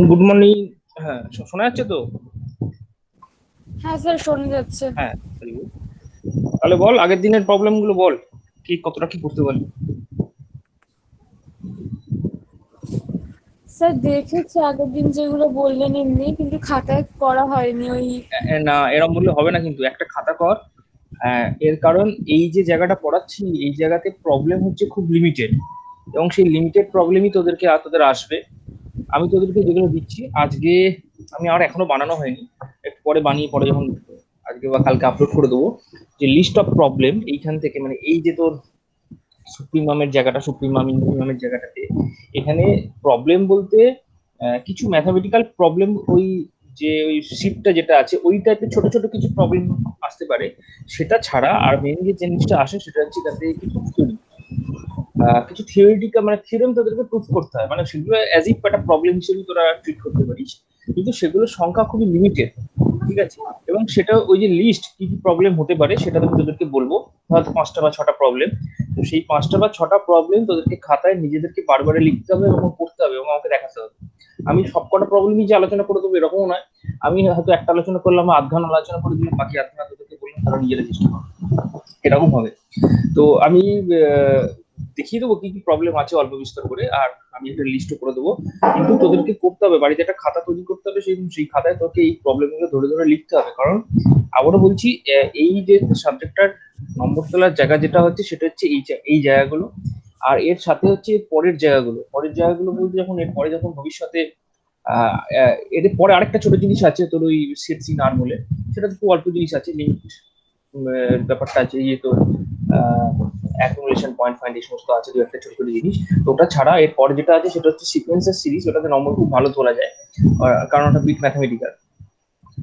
Good morning. হ্যাঁ, শোনা যাচ্ছে তো? হ্যাঁ স্যার, শোনা যাচ্ছে। হ্যাঁ, very good. তাহলে বল আগের দিনের প্রবলেম গুলো বল, কি কতটা কি করতে পারলি? স্যার দেখেছি আগের দিন যেগুলো বললেন এমনি, কিন্তু খাতায় করা হয়নি ওই। না, এরকম বললে হবে না, কিন্তু একটা খাতা কর। এর কারণ এই যে জায়গাটা পড়াচ্ছি এই জায়গাতে প্রবলেম হচ্ছে খুব লিমিটেড, এবং সেই লিমিটেড প্রবলেমই তোদের আসবে। আমি তোদেরকে যেগুলো দিচ্ছি আজকে, আমি আর এখনো বানানো হয়নি, একটু পরে বানিয়ে পরে যখন আজকে বা কালকে আপলোড করে দেবো, যে লিস্ট অফ প্রবলেম এইখান থেকে, মানে এই যে তোর সুপ্রিমামের জায়গাটা, সুপ্রিমাম ইনফিমামের জায়গাটাতে এখানে প্রবলেম বলতে কিছু ম্যাথামেটিক্যাল প্রবলেম, ওই যে ওই শিফটটা যেটা আছে ওই টাইপের ছোট ছোট কিছু প্রবলেম আসতে পারে। সেটা ছাড়া আর মেন যে জিনিসটা আসে সেটা হচ্ছে তাতে কিছু থিওরি, কিছু থিওরিটিক্যাল মানে থিওরেম তোদেরকে প্রুফ করতে হয়, মানে সেগুলো অ্যাজ ইফ একটা প্রবলেম হিসেবে তোরা ট্রিট করতে পারিস, কিন্তু সেগুলোর সংখ্যা খুবই লিমিটেড। ঠিক আছে, এবং সেটা ওই যে লিস্ট কি কি প্রবলেম হতে পারে সেটা আমি তোদেরকে বলবো, হয়তো 5টা বা 6টা প্রবলেম। তো সেই 5টা বা 6টা প্রবলেম তোদেরকে খাতায় নিজেদেরকে বারবার লিখতে হবে এবং করতে হবে এবং আমাকে দেখাতে হবে। আমি সবকটা প্রবলেমই যে আলোচনা করে দেবো এরকমও নয়, আমি হয়তো একটা আলোচনা করলাম, আধ ঘন্টা আলোচনা করে দিলাম, বাকি আধ ঘন্টা তোদেরকে বললাম তারা নিজেরা চেষ্টা করো, এরকম হবে। তো আমি দেখিয়ে দেবো কি কি প্রবলেম আছে অল্প বিস্তর করে, আর আমি একটা লিস্টও করে দেবো। কিন্তু তোদেরকে করতে হবে, বাড়িতে একটা খাতা তৈরি করতে হবে, সেই খাতায় তোকে এই প্রবলেম গুলো ধরে ধরে লিখতে হবে। কারণ আবারও বলছি, এই যে সাবজেক্টটার নম্বর তোলার জায়গা যেটা হচ্ছে সেটা হচ্ছে এই জায়গাগুলো, আর এর সাথে হচ্ছে পরের জায়গাগুলো বলতে যখন এর পরে যখন ভবিষ্যতে এদের পরে আরেকটা ছোট জিনিস আছে তোর ওই সেট সিন আর বলে, সেটা তো খুব অল্প জিনিস আছে, লিমিট ব্যাপারটা আছে, ইয়ে তো অ্যাকুমুলেশন পয়েন্ট ফাইন্ড এই সমস্ত আছে, দু একটা ছোট ছোট জিনিস। তো ওটা ছাড়া এরপর যেটা আছে সেটা হচ্ছে সিকোয়েন্সের সিরিজ, ওটাতে নম্বর খুব ভালো তোলা যায়, কারণ ওটা বিট ম্যাথমেটিক্যাল।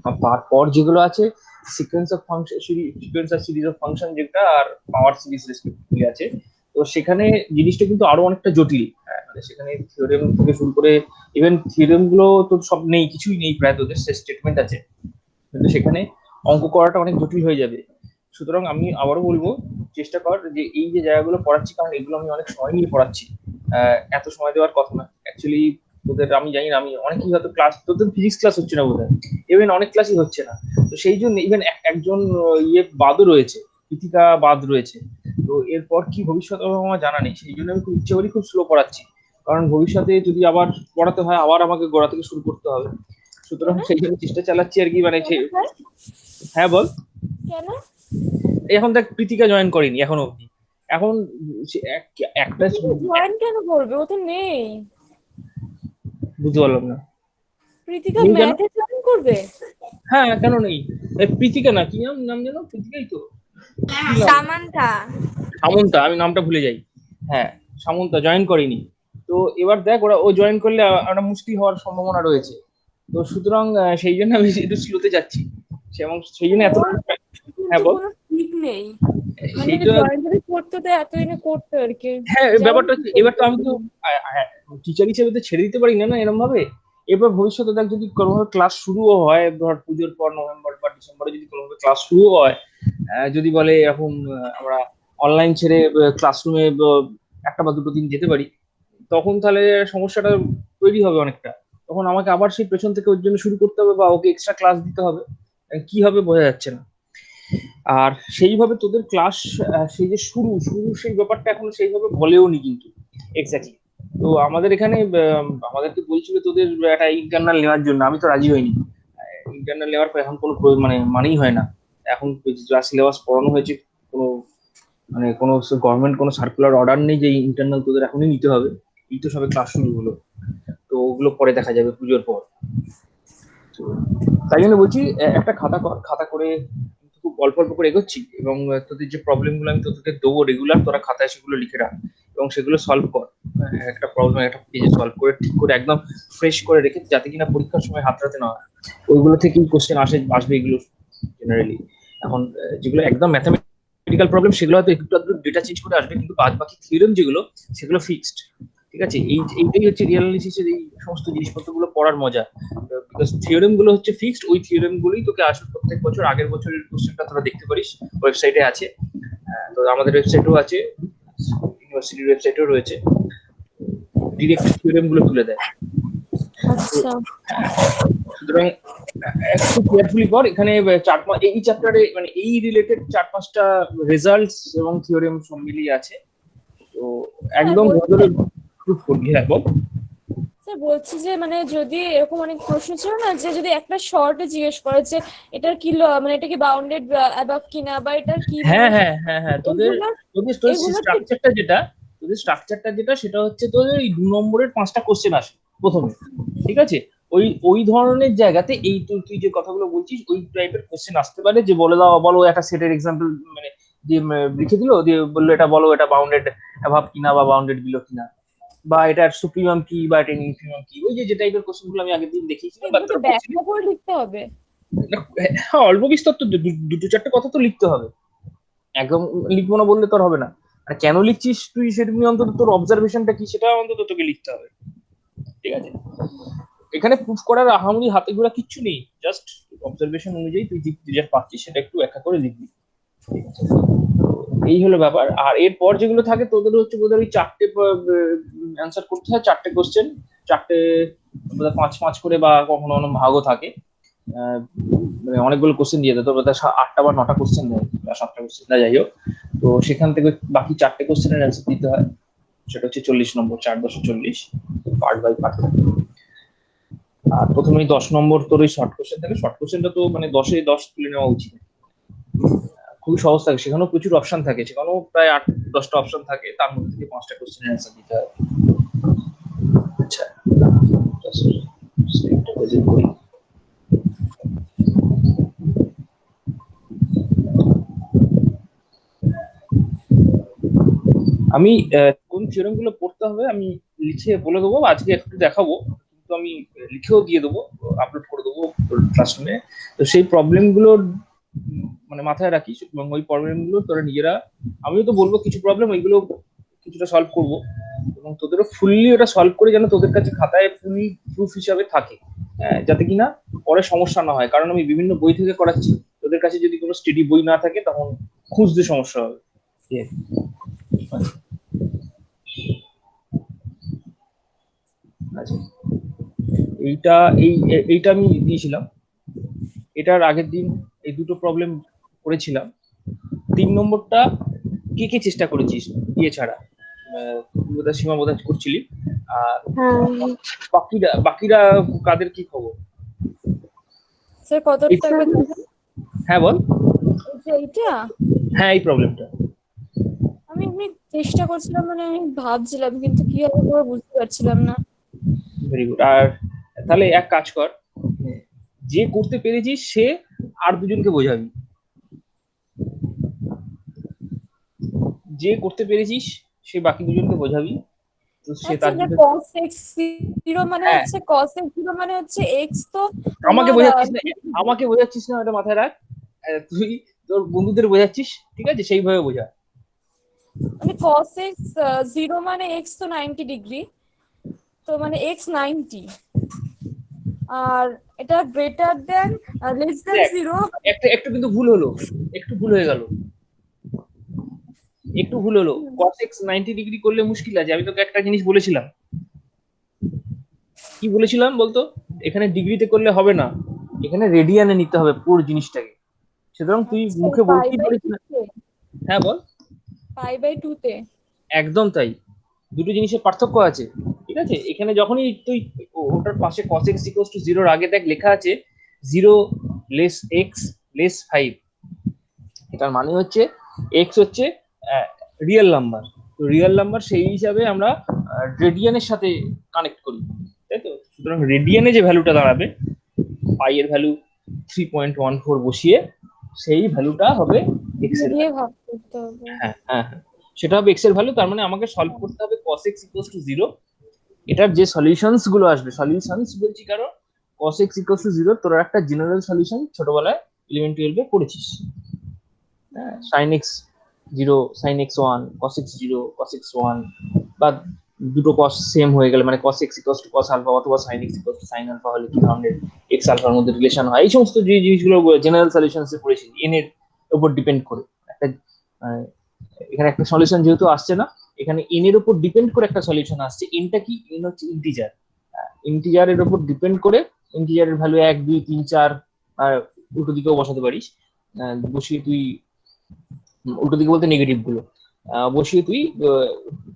আর তারপর যেগুলো আছে সিকোয়েন্স অফ ফাংশন, সিকোয়েন্স আর সিরিজ অফ ফাংশন যেটা, আর পাওয়ার সিরিজ রেসপেক্টিভলি আছে। তো সেখানে জিনিসটা কিন্তু আরো অনেকটা জটিল। মানে সেখানে থিওরেম থেকে শুরু করে ইভেন থিওরেম গুলো তো সব নেই, কিছুই নেই প্রায়, তোদের স্টেটমেন্ট আছে, কিন্তু সেখানে অঙ্ক করাটা অনেক জটিল হয়ে যাবে। সুতরাং আমি আবারও বলবো, চেষ্টা কর যে এই যে জায়গাগুলো পড়াচ্ছি, কারণ এগুলো আমি অনেক সময় নিয়ে পড়াচ্ছি, এত সময় দেওয়ার কথা না অ্যাকচুয়ালি। তোদের আমি জানি না, আমি অনেকেই হয়তো ক্লাস, তোদের ফিজিক্স ক্লাস হচ্ছে না বোধহয়, ইভেন অনেক ক্লাসই হচ্ছে না। তো সেই জন্য ইভেন একজন ইয়ে বাদও রয়েছে, কৃতিকা বাদ রয়েছে। তো এরপর কি ভবিষ্যৎ হবে আমার জানা নেই, সেই জন্য আমি খুব ইচ্ছে করি খুব স্লো পড়াচ্ছি, কারণ ভবিষ্যতে যদি আবার পড়াতে হয় আবার আমাকে গোড়া থেকে শুরু করতে হবে। সুতরাং কেন? সেই জন্য চেষ্টা চালাচ্ছি আর কি, মানে কেন স্যার? হ্যাঁ বল। কেন? এখন দেখ প্রীতিকা জয়েন করেনি এখন অব্দি, এখন একটা প্রীতিকা জয়েন কেন করবে? ও তো নেই। বুঝতে পারলাম না। প্রীতিকা নেই কেন? ম্যাথে জয়েন করবে? হ্যাঁ, কেন নেই? প্রীতিকা না, কি নাম নাম জানো, প্রীতিকাই তো, কি নাম? সামান্থা। সামন্তা, আমি নামটা ভুলে যাই। হ্যাঁ, সামন্তা জয়েন করেনি। তো এবার দেখ ও জয়েন করলে একটা মুশকিল হওয়ার সম্ভাবনা রয়েছে। তো সুতরাং সেই জন্য আমি একটু স্লোতে যাচ্ছি, এবং সেই জন্য এত। ওর হ্যাঁ কিন্তু বল। কোনো ঠিক নেই। মানে সেইটা, জয়েন যদি করতো তো এতদিনে করতো আর কি। হ্যাঁ যেমন ব্যাপারটা হচ্ছে এবার তো আমি তো টিচার হিসেবে তো ছেড়ে দিতে পারি না, না এরকম ভাবে। এবার ভবিষ্যতে দেখ যদি কোনোভাবে ক্লাস শুরুও হয়, ধর পুজোর পর নভেম্বর বা ডিসেম্বরে যদি কোনোভাবে ক্লাস শুরু হয়, যদি বলে এখন আমরা অনলাইন ছেড়ে ক্লাসরুমে 1 বা 2 দিন যেতে পারি, তখন তাহলে সমস্যাটা তৈরি হবে অনেকটা। তখন আমাকে আবার সেই পেছন থেকে ওর জন্য শুরু করতে হবে বা ওকে এক্সট্রা ক্লাস দিতে হবে, কি হবে বোঝা যাচ্ছে না। আর সেইভাবে তোদের ক্লাস, সেই যে শুরু শুরু সেই ব্যাপারটা এখনো সেইভাবে বলেও নি কিন্তু এক্স্যাক্টলি। তো আমাদের এখানে আমাদেরকে বলছিল তোদের একটা ইন্টারনাল নেওয়ার জন্য, আমি তো রাজি হইনি। ইন্টারনাল নেওয়ার এখন কোনো মানে মানেই হয় না। এখন যা সিলেবাস পড়ানো হয়েছে, কোনো মানে কোনো গভর্নমেন্ট কোনো সার্কুলার অর্ডার নেই যে ইন্টারনাল তোদের এখনই নিতে হবে। এই তো সবে ক্লাস শুরু হলো, তো ওগুলো পরে দেখা যাবে পুজোর পর। তো তাই জন্য বলছি, একটা খাতা কর, খাতা করে খুব অল্প অল্প করে এগোচ্ছি, এবং তোদের যে প্রবলেম গুলো আমি তোদেরকে দেবো রেগুলার, তোরা খাতায় সেগুলো লিখে রাখ এবং সেগুলো সলভ কর। একটা প্রবলেম একটা পেজে সলভ করে ঠিক করে একদম ফ্রেশ করে রেখে, যাতে কিনা পরীক্ষার সময় হাতড়াতে না হয়। ওইগুলো থেকেই কোশ্চেন আসবে এগুলো জেনারেলি। এখন যেগুলো একদম ম্যাথামেটিক্যাল প্রবলেম সেগুলো হয়তো একটু আধটু ডেটা চেঞ্জ করে আসবে, কিন্তু বাদ বাকি থিওরেম যেগুলো সেগুলো ফিক্সড। ঠিক আছে, এইটাই হচ্ছে রিয়েল অ্যানালিসিসের এই সমস্ত জিনিসপত্রগুলো পড়ার মজা, বিকজ থিওরেম গুলো হচ্ছে ফিক্সড, ওই থিওরেম গুলোই তোকে আসবে প্রত্যেক বছর। আগের বছরের কোশ্চেনটা তোরা দেখতে পারিস, ওয়েবসাইটে আছে। তো আমাদের ওয়েবসাইটও আছে, ইউনিভার্সিটির ওয়েবসাইটেও রয়েছে, ডিরেক্ট থিওরেম গুলো তুলে দেয়। আচ্ছা। সুতরাং একটু কেয়ারফুলি পর, এখানে এই চ্যাপ্টারে মানে এই রিলেটেড 4-5টা রেজাল্টস এবং থিওরেম সব মিলিয়ে আছে, তো হ্যাঁ একদম বলছি, ধরে প্রুফ করবি। হ্যাঁ বল। স্যার বলছি যে মানে যদি এরকম অনেক প্রশ্ন ছিল না, যে যদি একটা শর্টে জিজ্ঞেস করে যে এটার কি মানে এটা কি বাউন্ডেড অ্যাবাভ কিনা, বা এটার কি হ্যাঁ লিমিট, হ্যাঁ হ্যাঁ হ্যাঁ, তোদের এগুলো তোদের তোদের এগুলো ঠিক। স্ট্রাকচারটা যেটা সেটা হচ্ছে তোদের এই 2 নম্বরের 5টা কোশ্চেন আসে প্রথমে, ঠিক আছে? ওই ওই ধরনের জায়গাতে এই তুই তুই যে কথাগুলো বলছিস ওই টাইপের কোশ্চেন আসতে পারে, যে বলো একটা সেটের এক্সাম্পল, মানে দিয়ে লিখে দিল, দিয়ে বললো এটা বলো এটা বাউন্ডেড অ্যাভাব কিনা বা বাউন্ডেড বিলো কিনা, বা এটার সুপ্রিমাম কি বা এটার ইনফিমাম কি, ওই যে টাইপের কোশ্চেন গুলো আমি আগের দিন দেখিয়েছিলাম বা এগুলোকে তোরা করছিলি। ব্যাখ্যা করে লিখতে হবে। হ্যাঁ, অল্প বিস্তর তো দুটো চারটে কথা তো লিখতে হবে, একদম লিখবো না বললে তোর হবে না। আর কেন লিখছিস তুই সেটা নিয়ে অন্তত তোর অবজারভেশনটা কি সেটা অন্তত তোকে লিখতে হবে, ঠিক আছে? এখানে প্রুফ করার আহামরি হাতে গোড়া কিচ্ছু নেই, জাস্ট অবজারভেশন অনুযায়ী তুই যা পাচ্ছিস সেটা একটু ব্যাখ্যা করে লিখবি, ঠিক আছে? এই হলো ব্যাপার। আর এরপর যেগুলো থাকে তোদের হচ্ছে বোধহয় ওই 4টে অ্যান্সার করতে হয়, 4টে কোশ্চেন, 4টে বোধহয় 5-5 করে বা কখনো কখনো ভাগও থাকে। মানে অনেকগুলো কোশ্চেন দিয়ে দেয়, তো বোধহয় 8টা বা 9টা কোশ্চেন দেয়, বা 7টা কোশ্চেন দেয়, যাই হোক। তো সেখান থেকে বাকি 4টে কোশ্চেনের অ্যান্সার দিতে হয়, সেটা হচ্ছে 40 নম্বর, 4×40 পার্ট বাই পার্ট। আর প্রথমেই 10 নম্বর তোর ওই শর্ট কোশ্চেন থাকে, শর্ট কোশ্চেনটা তো মানে 10-এ 10 তুলে নেওয়া উচিত, খুবই সহজ থাকে, সেখানেও প্রচুর অপশন থাকে, সেখানেও প্রায় 8-10টা অপশন থাকে, তার মধ্যে থেকে 5টা কোশ্চেনের অ্যান্সার দিতে হয়। আচ্ছা, স্ক্রিনটা প্রেজেন্ট করি। আমি কোন থিওরেম গুলো পড়তে হবে আমি লিখে বলে দেবো, আজকে একটু দেখাবো, কিন্তু আমি লিখেও দিয়ে দেবো, আপলোড করে দেবো ক্লাসরুমে। তো সেই প্রবলেম গুলোর মানে মাথায় রাখিস, এবং ওই প্রবলেম গুলো তোরা নিজেরা, আমিও তো বলবো কিছু প্রবলেম ওইগুলো কিছুটা সলভ করবো, এবং তোদেরও ফুললি ওটা সলভ করে যেন তোদের কাছে খাতায় ফুল প্রুফ হিসাবে থাকে, যাতে কিনা পরে সমস্যা না হয়, কারণ আমি বিভিন্ন বই থেকে করাচ্ছি, তোদের কাছে যদি কোনো স্টাডি বই না থাকে তখন খুঁজতে সমস্যা হবে। আচ্ছা, এইটা এইটা আমি দিয়েছিলাম, এটার আগের দিন এই দুটো প্রবলেম করেছিলাম। 3 নম্বরটা কে কে চেষ্টা করেছিস ইয়ে ছাড়া, বোধহয় সীমা বোধহয় করছিলি, আর হ্যাঁ বাকিরা কাদের কি খবর? স্যার কত টাকা দেবেন? হ্যাঁ বল। এই যে এইটা হ্যাঁ, এই প্রবলেমটা। আমি এমনি চেষ্টা করছিলাম, মানে আমি ভাবছিলাম কিন্তু কি হবে পুরো বুঝতে পারছিলাম না। Very good. আর তাহলে এক কাজ কর, যে করতে পেরেছিস সে আর দুজনকে বোঝাবি, যে করতে পেরেছিস সে বাকি দুজনকে বোঝাবি, তো সে আচ্ছা, তার যে জন্য। cos x 0 মানে হ্যাঁ, হচ্ছে cos x 0 মানে হচ্ছে x তো আমাকে তোমার বোঝাচ্ছিস না, আমাকে বোঝাচ্ছিস না, এটা মাথায় রাখ। তুই তোর বন্ধুদের বোঝাচ্ছিস, ঠিক আছে, সেইভাবে বোঝা। মানে cos x 0 মানে x তো 90 ডিগ্রি, তো মানে x 90, আর এটা গ্রেটার দেন লেস দেন দেখ, 0। একটা একটু কিন্তু ভুল হলো, একটু ভুল হয়ে গেল, একটু ভুল হলো। cos x 90 ডিগ্রি করলে মুশকিল আছে, আমি তোকে একটা জিনিস বলেছিলাম, কি বলেছিলাম বলতো? এখানে ডিগ্রিতে করলে হবে না, এখানে রেডিয়ানে নিতে হবে পুরো জিনিসটাকে, সুতরাং তুই আচ্ছা, মুখে পাই বলতেই বাই পারিস 2 না। তে, হ্যাঁ বল। পাই বাই 2 তে। একদম তাই, দুটো জিনিসের পার্থক্য আছে, ঠিক আছে? এখানে যখনই তুই ওটার পাশে cos x = 0 আগে দেখ লেখা আছে 0 লেস এক্স লেস 5, এটার মানে হচ্ছে এক্স হচ্ছে রিয়েল নাম্বার, তো রিয়েল নাম্বার সেই হিসাবে আমরা রেডিয়ানের সাথে কানেক্ট করি, তাই তো? সুতরাং রেডিয়ানে যে ভ্যালুটা দাঁড়াবে, পাই এর ভ্যালু 3.14 বসিয়ে সেই ভ্যালুটা হবে এক্স এর দিয়ে ভ্যালু। ভাগ করতে হবে। হ্যাঁ হ্যাঁ হ্যাঁ, সেটা হবে এক্স এর ভ্যালু, তার মানে আমাকে সলভ করতে হবে cos x = 0। এটার যে সলিউশনস গুলো আসবে, সলিউশনস বলছি কারণ cos x = 0 তোরা একটা জেনারেল সলিউশন ছোটবেলায় 11-12 পড়েছিস, হ্যাঁ, sin x 0 sin x 1 cos x 0 cos x 1, বা দুটো cos সেম হয়ে গেলে মানে cos x = cos alpha অথবা sin x = sin alpha হলে কি ধরনের x আলফার মধ্যে রিলেশন হয়, এই সমস্ত যে জিনিসগুলো জেনারেল সলিউশনস এ পড়েছি, n এর উপর ডিপেন্ড করে একটা, এখানে একটা সলিউশন যেহেতু আসছে না, এখানে n এর উপর ডিপেন্ড করে একটা সলিউশন আসছে। nটা কি? n হচ্ছে ইন্টিজার, ইন্টিজারের উপর ডিপেন্ড করে ইন্টিজারের ভ্যালু 1 2 3 4 আর উল্টো দিকেও বসাতে পারিস। বসিয়ে তুই উল্টো দিকে বলতে নেগেটিভ গুলো বসিয়ে তুই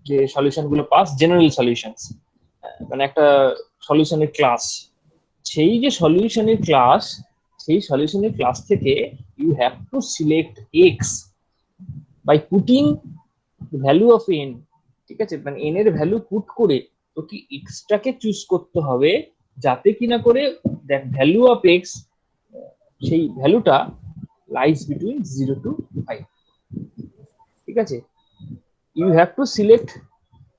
যে সলিউশন গুলো পাস, জেনারেল সলিউশনস, মানে একটা সলিউশনের ক্লাস, সেই যে সলিউশনের ক্লাস, সেই সলিউশনের ক্লাস থেকে you have to select x by putting value of n. ঠিক আছে, মানে এন এর ভ্যালু পুট করে তোকে এক্সটাকে চুজ করতে হবে, যাতে কিনা করে দ্যাট ভ্যালু অফ এক্স, সেই ভ্যালুটা লাইজ বিটুইন 0 to 5। ঠিক আছে, you have to select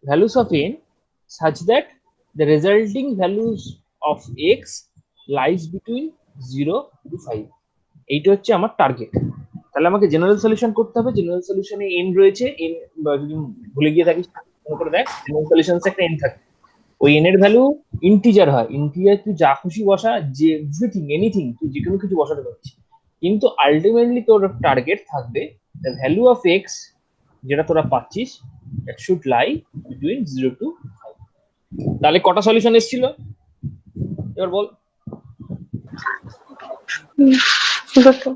values of n such that the resulting values of x lies between 0 to 5। এইটা হচ্ছে আমার টার্গেট। তাহলে আমাকে জেনারেল সলিউশন করতে হবে, জেনারেল সলিউশনে n রয়েছে, n যদি ভুলে গিয়ে থাকিস মনে করে দেখ, জেনারেল সলিউশনে একটা n থাকে, ওই n এর ভ্যালু ইন্টিজার হয়, ইন্টিজার তুই যা খুশি বসা, যে এভরিথিং এনিথিং তুই যে কোনো কিছু বসাতে পারছিস, কিন্তু আলটিমেটলি তোর টার্গেট থাকবে দ্য ভ্যালু অফ এক্স যেটা তোরা পাচ্ছিস, that should lie between 0 to 5। তাহলে কটা সলিউশন এসেছিল এবার বল? দুটো।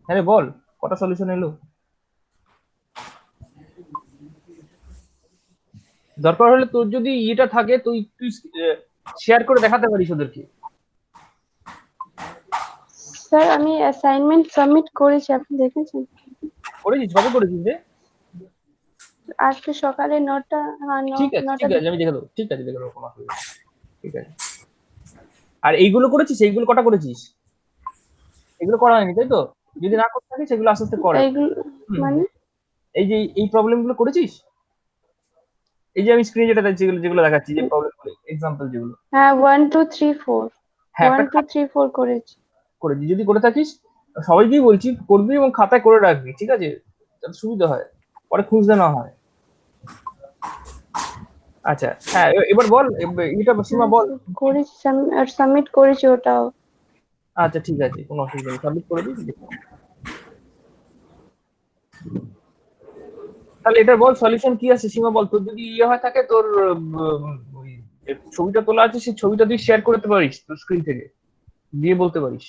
হ্যাঁ রে, বল কটা সলিউশন এলো? দরকার হলে তোর যদি ইয়েটা থাকে তুই তুই শেয়ার করে দেখাতে পারিস ওদেরকে। স্যার আমি অ্যাসাইনমেন্ট সাবমিট করেছি, আপনি দেখেছেন? করেছিস? কবে করেছিস রে? আজকে সকালে 9টা, হ্যাঁ ঠিক আছে 9টা ঠিক আছে, আমি দেখে দেবো, ঠিক আছে দেখে দেবো, কোনো অসুবিধা নেই। ঠিক আছে, আর এইগুলো করেছিস? এইগুলো কটা করেছিস? এগুলো করা হয়নি তাই তো? যদি না করতে থাকিস সেগুলো আস্তে আস্তে করে। এইগুলো মানে এই যে এই প্রবলেম গুলো করেছিস, এই যে আমি স্ক্রিনে যেটা দেখছি, যেগুলো যেগুলো দেখাচ্ছি, যে প্রবলেম গুলো এক্সাম্পল যেগুলো, হ্যাঁ 1 2 3 4, হ্যাঁ 1 একটা 2 3 4 করেছি। করেছি, যদি করে থাকিস সবাইকেই বলছি করবি এবং খাতায় করে রাখবি, ঠিক আছে, যাতে সুবিধা হয়, পরে খুঁজতে না হয়। আচ্ছা হ্যাঁ, এবার বল, এটা সীমা হ্যাঁ বল। স্যার করেছি, আর সাবমিট করেছি ওটাও। আচ্ছা ঠিক আছে, কোনো অসুবিধা নেই, সাবমিট করে দিস। তাহলে এটা বল সলিউশন কি আছে সীমা, বল। তোর যদি ইয়ে হয় থাকে, তোর ওই যে ছবিটা তোলা আছে, সেই ছবিটা তুই শেয়ার করতে পারিস তোর স্ক্রিন থেকে, দিয়ে বলতে পারিস।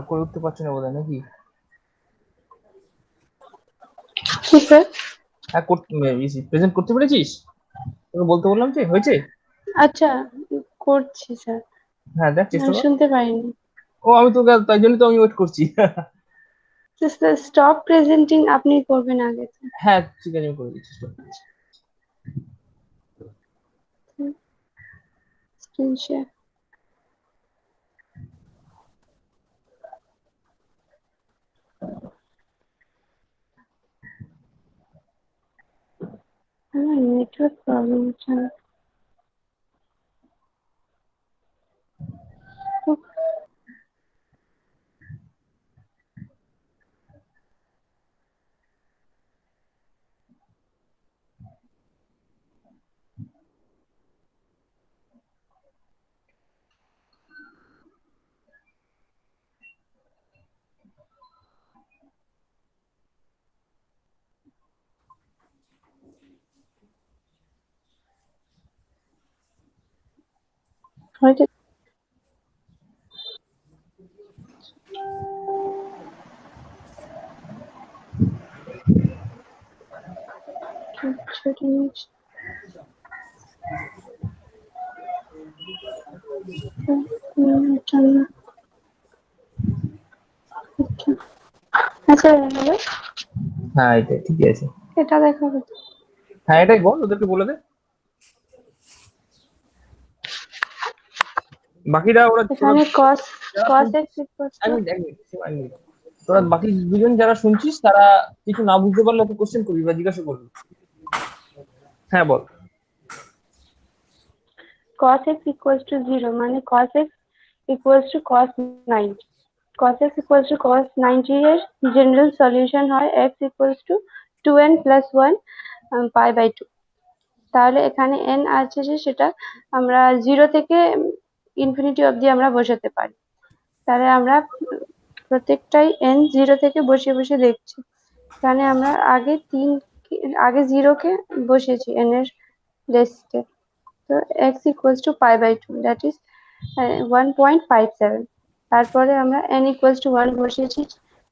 করে উঠতে পারছি না বোধহয়, নাকি? কি স্যার? হ্যাঁ, প্রেজেন্ট করতে পেরেছিস? তোকে বলতে বললাম যে হয়েছে। আচ্ছা করছি স্যার। হ্যাঁ দেখ চেষ্টা আমি কর। শুনতে পাইনি। ও আমি তোকে, তাই জন্য তো আমি ওয়েট করছি। স্যার স্টপ প্রেজেন্টিং আপনি করবেন আগে। হ্যাঁ ঠিক আছে, আমি করে দিচ্ছি। Screen share. নেটওয়ার্ক প্রবলেম হচ্ছে না। হয়তো ছোট জিনিস। এটা না। আচ্ছা হ্যালো, হ্যাঁ এটা ঠিকই আছে। এটা দেখাবো তো। হ্যাঁ এটাই বল, ওদেরকে বলে দে, বাকিরা ওরা তোরা এখানে cos যারা cos শুনছিস, x equals এক to মিনিট এক মিনিট এক মিনিট, তোরা বাকি দুজন যারা শুনছিস তারা কিছু না বুঝতে পারলে তো কোশ্চেন করবি বা জিজ্ঞাসা করবি। হ্যাঁ বল। cos x equals to 0 মানে cos x equals to cos 90, cos x equals to cos 90 এর জেনারেল সলিউশন হয় x equals to 2n plus 1 pi by 2। তাহলে এখানে n আছে যে সেটা আমরা 0 থেকে ইনফিনিটি অবধি আমরা বসাতে পারি। তাহলে আমরা প্রত্যেকটাই n 0 থেকে বসিয়ে বসিয়ে দেখছি। এখানে আমরা আগে 0 কে বসিয়েছি n এর লিস্টে। তো x equals to pi by 2 that is 1.57। তারপরে আমরা n equals to 1 বসিয়েছি,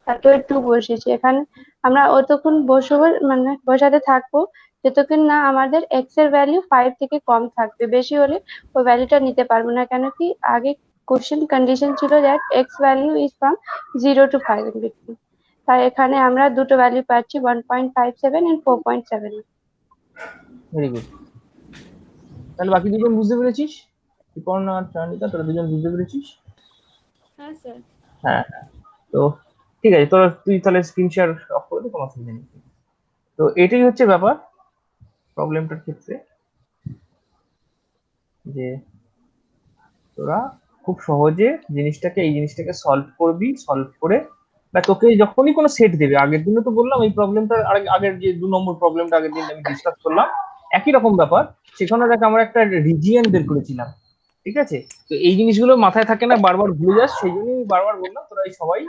তারপরে 2 বসিয়েছি। এখানে আমরা অতক্ষণ বসবো মানে বসাতে থাকবো যতক্ষণ না আমাদের x এর ভ্যালু 5 থেকে কম থাকবে। বেশি হলে ওই ভ্যালুটা নিতে পারবো না, কেন কি আগে কোশ্চেন কন্ডিশন ছিল that x value is from 0 to 5 in between। তাই এখানে আমরা দুটো ভ্যালু পাচ্ছি 1.57 and 4.7। Very good. তাহলে বাকি দুজন বুঝতে পেরেছিস? ত্রিকর্ণ আর চান্দিকা, তোরা দুজন বুঝতে পেরেছিস? হ্যাঁ স্যার। হ্যাঁ হ্যাঁ। তো ঠিক আছে, তোরা তুই তাহলে স্ক্রিন শেয়ার অফ করে দে, কোনো অসুবিধা নেই। তো এটাই হচ্ছে ব্যাপার প্রবলেমটার ক্ষেত্রে, যে তোরা খুব সহজে এই জিনিসটাকে সলভ করবি, সলভ করে বা তোকে যখনই কোনো সেট দেবে, আগের দিনে তো বললাম এই প্রবলেমটা, আগের যে 2 নম্বর প্রবলেমটা আগের দিন আমি ডিসকাস করলাম, একই রকম ব্যাপার। সেখানে দেখ আমরা একটা রিজিয়ন বের করেছিলাম, ঠিক আছে? তো এই জিনিসগুলো মাথায় থাকে না, বারবার ভুলে যাস, সেই জন্যই আমি বারবার বললাম তোরা এই সবাই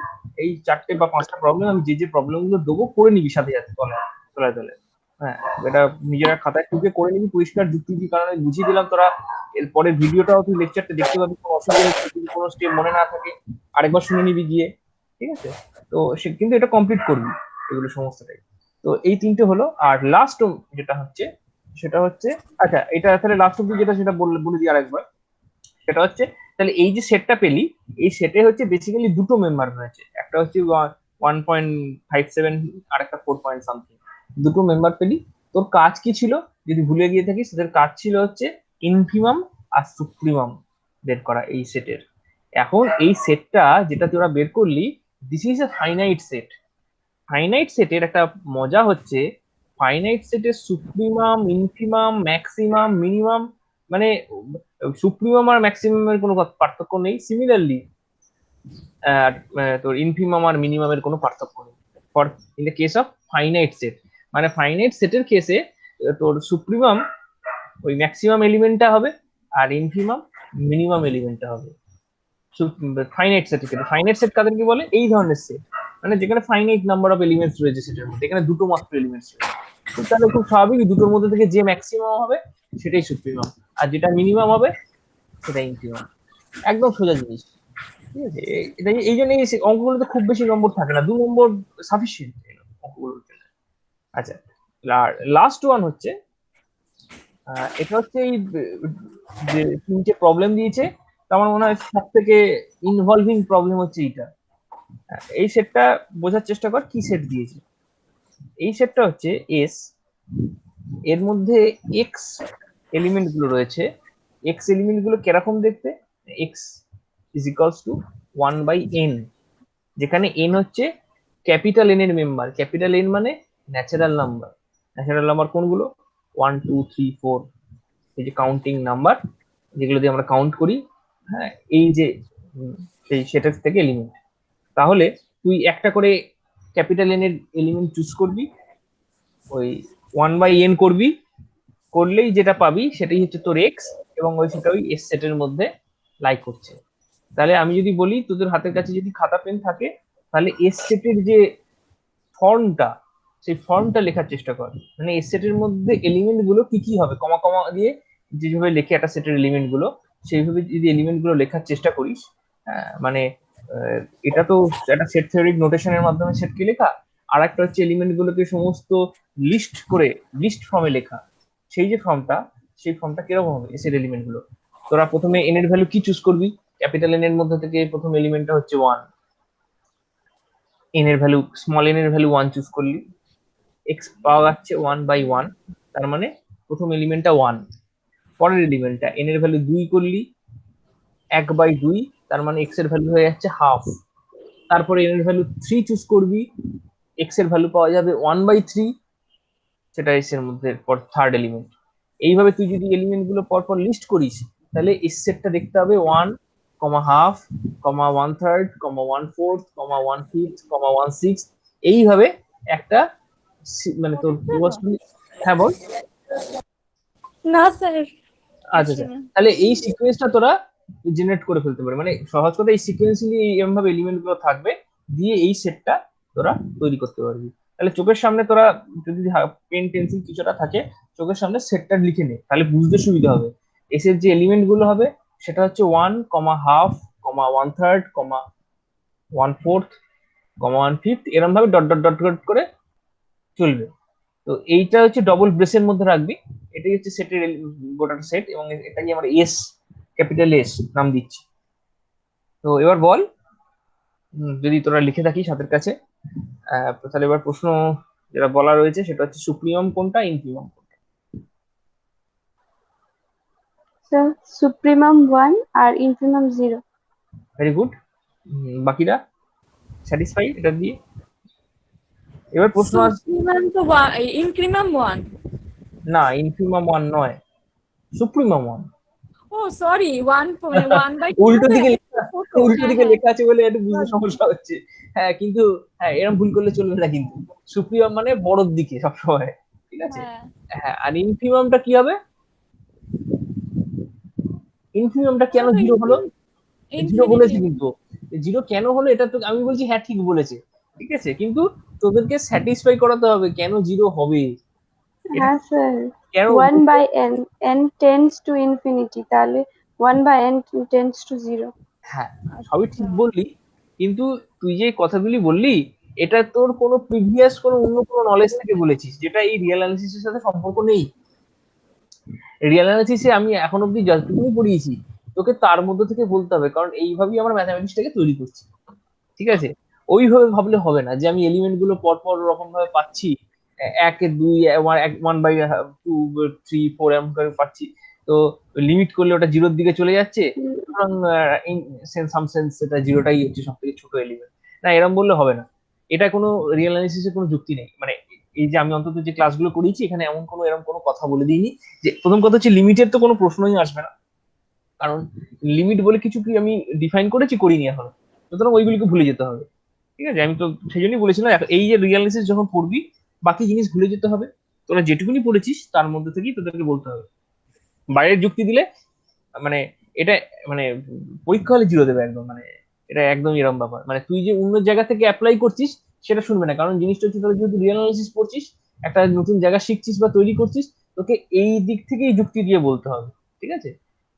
এই 4টে বা 5টা প্রবলেম আমি যে প্রবলেম গুলো দেবো করে নিবি সাথে সাথে তলায় তলায়। হ্যাঁ, এটা নিজেরা খাতায় টুকে করে নিবি পরিষ্কার যুক্তি দিয়ে, কারণ আমি বুঝিয়ে দিলাম, তোরা এরপরে ভিডিওটাও তুই লেকচারটা দেখতে পাবি, কোনো অসুবিধা নেই। যদি কোনো স্টেপ মনে না থাকে আরেকবার শুনে নিবি গিয়ে, ঠিক আছে? তো সে কিন্তু এটা কমপ্লিট করবি এগুলো সমস্তটাই। তো এই 3টে হলো। আর লাস্ট যেটা হচ্ছে সেটা হচ্ছে, আচ্ছা এটা তাহলে লাস্ট অব্দি যেটা সেটা বলে দিই আরেকবার। সেটা হচ্ছে তাহলে এই যে সেটটা পেলি, এই সেটে হচ্ছে বেসিক্যালি দুটো মেম্বার রয়েছে, একটা হচ্ছে 1.57 আর একটা 4 পয়েন্ট সামথিং, দুটো মেম্বার পেলি। তোর কাজ কি ছিল যদি ভুলে গিয়ে থাকিস? তাদের কাজ ছিল হচ্ছে ইনফিমাম আর সুপ্রিমাম বের করা এই সেটের। এখন এই সেটটা যেটা তোরা বের করলি, this is a finite set. Finite সেটের একটা মজা হচ্ছে, ফাইনাইট সেটের সুপ্রিমাম, ইনফিমাম, ম্যাক্সিমাম, মিনিমাম, মানে সুপ্রিমাম আর ম্যাক্সিমামের কোনো পার্থক্য নেই। সিমিলারলি তোর ইনফিমাম আর মিনিমামের কোনো পার্থক্য নেই for in the case of finite set. মানে ফাইনাইট সেটের কেসে তোর সুপ্রিমাম ওই ম্যাক্সিমাম এলিমেন্টটা হবে আর ইনফিমাম মিনিমাম এলিমেন্টটা হবে ফাইনাইট সেটের ক্ষেত্রে। ফাইনাইট সেট কাদেরকে বলে? এই ধরনের সেট মানে যেখানে ফাইনাইট নাম্বার অফ এলিমেন্টস রয়েছে সেটার মধ্যে, এখানে দুটো মাত্র এলিমেন্টস রয়েছে। তো তাহলে খুব স্বাভাবিক, দুটোর মধ্যে থেকে যে ম্যাক্সিমাম হবে সেটাই সুপ্রিমাম, আর যেটা মিনিমাম হবে সেটা ইনফিমাম। একদম সোজা জিনিস, ঠিক আছে? এটা এই জন্য এই অঙ্কগুলোতে খুব বেশি নম্বর থাকে না, 2 নম্বর সাফিসিয়েন্ট অঙ্কগুলোর জন্য। আচ্ছা, লাস্ট ওয়ান হচ্ছে এটা হচ্ছে এই যে 3টে প্রবলেম দিয়েছে, তো আমার মনে হয় সব থেকে ইনভলভিং প্রবলেম হচ্ছে এইটা। এই সেটটা বোঝার চেষ্টা কর, কি সেট দিয়েছে। এই সেটটা হচ্ছে এস, এর মধ্যে এক্স এলিমেন্ট গুলো রয়েছে। এক্স এলিমেন্ট গুলো কিরকম দেখতে? X is equals to 1/n, যেখানে এন হচ্ছে ক্যাপিটাল এন এর মেম্বার। ক্যাপিটাল এন মানে ন্যাচারাল নাম্বার। ন্যাচারাল নাম্বার কোনগুলো? 1 2 3 4, এই যে কাউন্টিং নাম্বার যেগুলো দিয়ে আমরা কাউন্ট করি, হ্যাঁ, এই যে সেই সেটার থেকে এলিমেন্ট। তাহলে তুই একটা করে ক্যাপিটাল এন এর এলিমেন্ট চুজ করবি, ওই 1/n করবি, করলেই যেটা পাবি সেটাই হচ্ছে তোর এক্স, এবং ওই সেটা ওই এস সেটের মধ্যে লাই করছে। তাহলে আমি যদি বলি তোদের হাতের কাছে যদি খাতা পেন থাকে, তাহলে এস সেটের যে ফর্মটা, সেই ফর্মটা লেখার চেষ্টা কর। মানে এস সেটের মধ্যে এলিমেন্ট গুলো কি কি হবে, কমা কমা দিয়ে যেভাবে লেখে একটা সেটের এলিমেন্ট গুলো, সেইভাবে যদি এলিমেন্ট গুলো লেখার চেষ্টা করিস, মানে এটা তো একটা সেট থিওরিক নোটেশনের মাধ্যমে সেটকে লেখা, আর একটা হচ্ছে এলিমেন্ট গুলোকে সমস্ত লিস্ট করে লিস্ট ফর্মে লেখা। সেই যে ফর্মটা, সেই ফর্মটা কিরকম হবে এস এর এলিমেন্ট গুলো। তোরা প্রথমে এন এর ভ্যালু কি চুজ করবি, ক্যাপিটাল এন এর মধ্যে থেকে প্রথম এলিমেন্টটা হচ্ছে 1, এন এর ভ্যালু স্মল এন এর ভ্যালু 1 চুজ করলি, এক্স পাওয়া যাচ্ছে 1/1, তার মানে প্রথম এলিমেন্টটা 1, পরের এলিমেন্টটা এন এর ভ্যালু 2 করলি, 1/2, তার মানে এক্স এর ভ্যালু হয়ে যাচ্ছে হাফ। তারপরে এন এর ভ্যালু 3 চুজ করবি, এক্স এর ভ্যালু পাওয়া যাবে 1/3, সেটা এস এর মধ্যে পর থার্ড এলিমেন্ট। এইভাবে তুই যদি এলিমেন্ট গুলো পরপর লিস্ট করিস, তাহলে এস সেটটা দেখতে হবে 1, হাফ, 1/3, 1/4, 1/5, 1/6, এইভাবে একটা মানে তোর হ্যাঁ বল। না স্যার, আচ্ছা কিছু আচ্ছা, না। তাহলে এই সিকোয়েন্সটা তোরা জেনারেট করে ফেলতে পারে, মানে সহজ কথা এই সিকোয়েন্সিয়ালি এরকম ভাবে এলিমেন্ট গুলো থাকবে, দিয়ে এই সেটটা তোরা তৈরি করতে পারবি। তাহলে চোখের সামনে তোরা যদি পেন পেন্সিল কিছুটা থাকে, চোখের সামনে সেটটা লিখে নে, তাহলে বুঝতে সুবিধা হবে। এস এর যে এলিমেন্ট গুলো হবে সেটা হচ্ছে 1, হাফ, 1/3, 1/4, 1/5, এরকম ভাবে ডট ডট ডট ডট করে চলবে। তো এইটা হচ্ছে ডবল ব্রেসের মধ্যে রাখবি, এটাই হচ্ছে সেটের গোটা সেট, এবং এটাকে আমরা এস, ক্যাপিটাল এস নাম দিচ্ছি। তো এবার বল, যদি তোরা লিখে থাকিস হাতের কাছে, তাহলে এবার প্রশ্ন যেটা বলা রয়েছে সেটা হচ্ছে সুপ্রিমম কোনটা, ইনফিমম কোনটা। So supremum 1 আর infimum 0. Very good. বাকিরা স্যাটিসফাই এটা দিয়ে? এবার প্রশ্ন আসছে, সুপ্রিমাম তো ইনক্রিমাম 1। না ইনফিমম 1 নয়, সুপ্রিমম 1। ও সরি, 1/2 উল্টো হবে, দিকে একটু লেখা, ছোট। উল্টো হ্যাঁ দিকে হ্যাঁ, লেখা আছে বলে একটু বুঝতে sorry। সমস্যা হচ্ছে। হ্যাঁ কিন্তু, হ্যাঁ এরকম ভুল করলে চলবে না কিন্তু, সুপ্রিমম মানে বড়র দিকে সবসময়, ঠিক আছে। হ্যাঁ, হ্যাঁ, আর ইনফিমামটা কি হবে, ইনফিমামটা কেন ওটা তো জিরো হলো? Zero infinity. বলেছে কিন্তু, জিরো কেন হলো এটা তো আমি বলছি হ্যাঁ ঠিক বলেছে, ঠিক আছে, কিন্তু তোদেরকে স্যাটিসফাই করাতে হবে কেন জিরো হবে, এটা হ্যাঁ স্যার, কেন 1 by n, n tends to infinity, তাহলে 1 by n tends to 0. হ্যাঁ সবই আচ্ছা, ঠিক বললি, কিন্তু তুই যে কথাগুলি বললি এটা তোর কোনো প্রিভিয়াস কোনো অন্য কোনো নলেজ থেকে বলেছিস, যেটা এই রিয়েল অ্যানালিসিসের সাথে সম্পর্ক নেই। রিয়েল অ্যানালিসিসে আমি এখন অব্দি যতটুকু পড়িয়েছি তোকে তার মধ্যে থেকে বলতে হবে, কারণ এইভাবেই আমরা ম্যাথামেটিক্সটাকে তৈরি করছি, ঠিক আছে। ওইভাবে ভাবলে হবে না যে আমি এলিমেন্ট গুলো পরপর রকম ভাবে পাচ্ছি, 1 2 1/2 3 4 এরকম করে পাচ্ছি, তো লিমিট করলে ওটা জিরোর দিকে চলে যাচ্ছে, সুতরাং সাম সেন্স এটা জিরোটাই হচ্ছে সব থেকে ছোট এলিমেন্ট। না এরকম বললে হবে না, এটা কোনো রিয়েল অ্যানালিসিসের কোনো যুক্তি নেই। মানে এই যে আমি অন্তত যে ক্লাসগুলো করিয়েছি এখানে এমন কোনো এরকম কোনো কথা বলে দিইনি, যে প্রথম কথা হচ্ছে লিমিটের তো কোনো প্রশ্নই আসবে না, কারণ লিমিট বলে কিছু কি আমি ডিফাইন করেছি, করিনি এখনো, সুতরাং ওইগুলিকে ভুলে যেতে হবে, ঠিক আছে। আমি তো সেই জন্যই বলেছিলাম এই যে রিয়ালিসিস যখন পড়বি বাকি জিনিস ভুলে যেতে হবে, তোরা যেটুকুনি পড়েছিস তার মধ্যে থেকেই তোদেরকে বলতে হবে। বাইরের যুক্তি দিলে মানে এটা মানে পরীক্ষা হলে জিরো দেবে একদম, মানে এটা একদম এরকম ব্যাপার, মানে তুই যে অন্য জায়গা থেকে অ্যাপ্লাই করছিস সেটা শুনবে না, কারণ জিনিসটা হচ্ছে তোরা যেহেতু রিয়েল অ্যানালিসিস পড়ছিস, একটা নতুন জায়গা শিখছিস বা তৈরি করছিস, তোকে এই দিক থেকেই যুক্তি দিয়ে বলতে হবে, ঠিক আছে।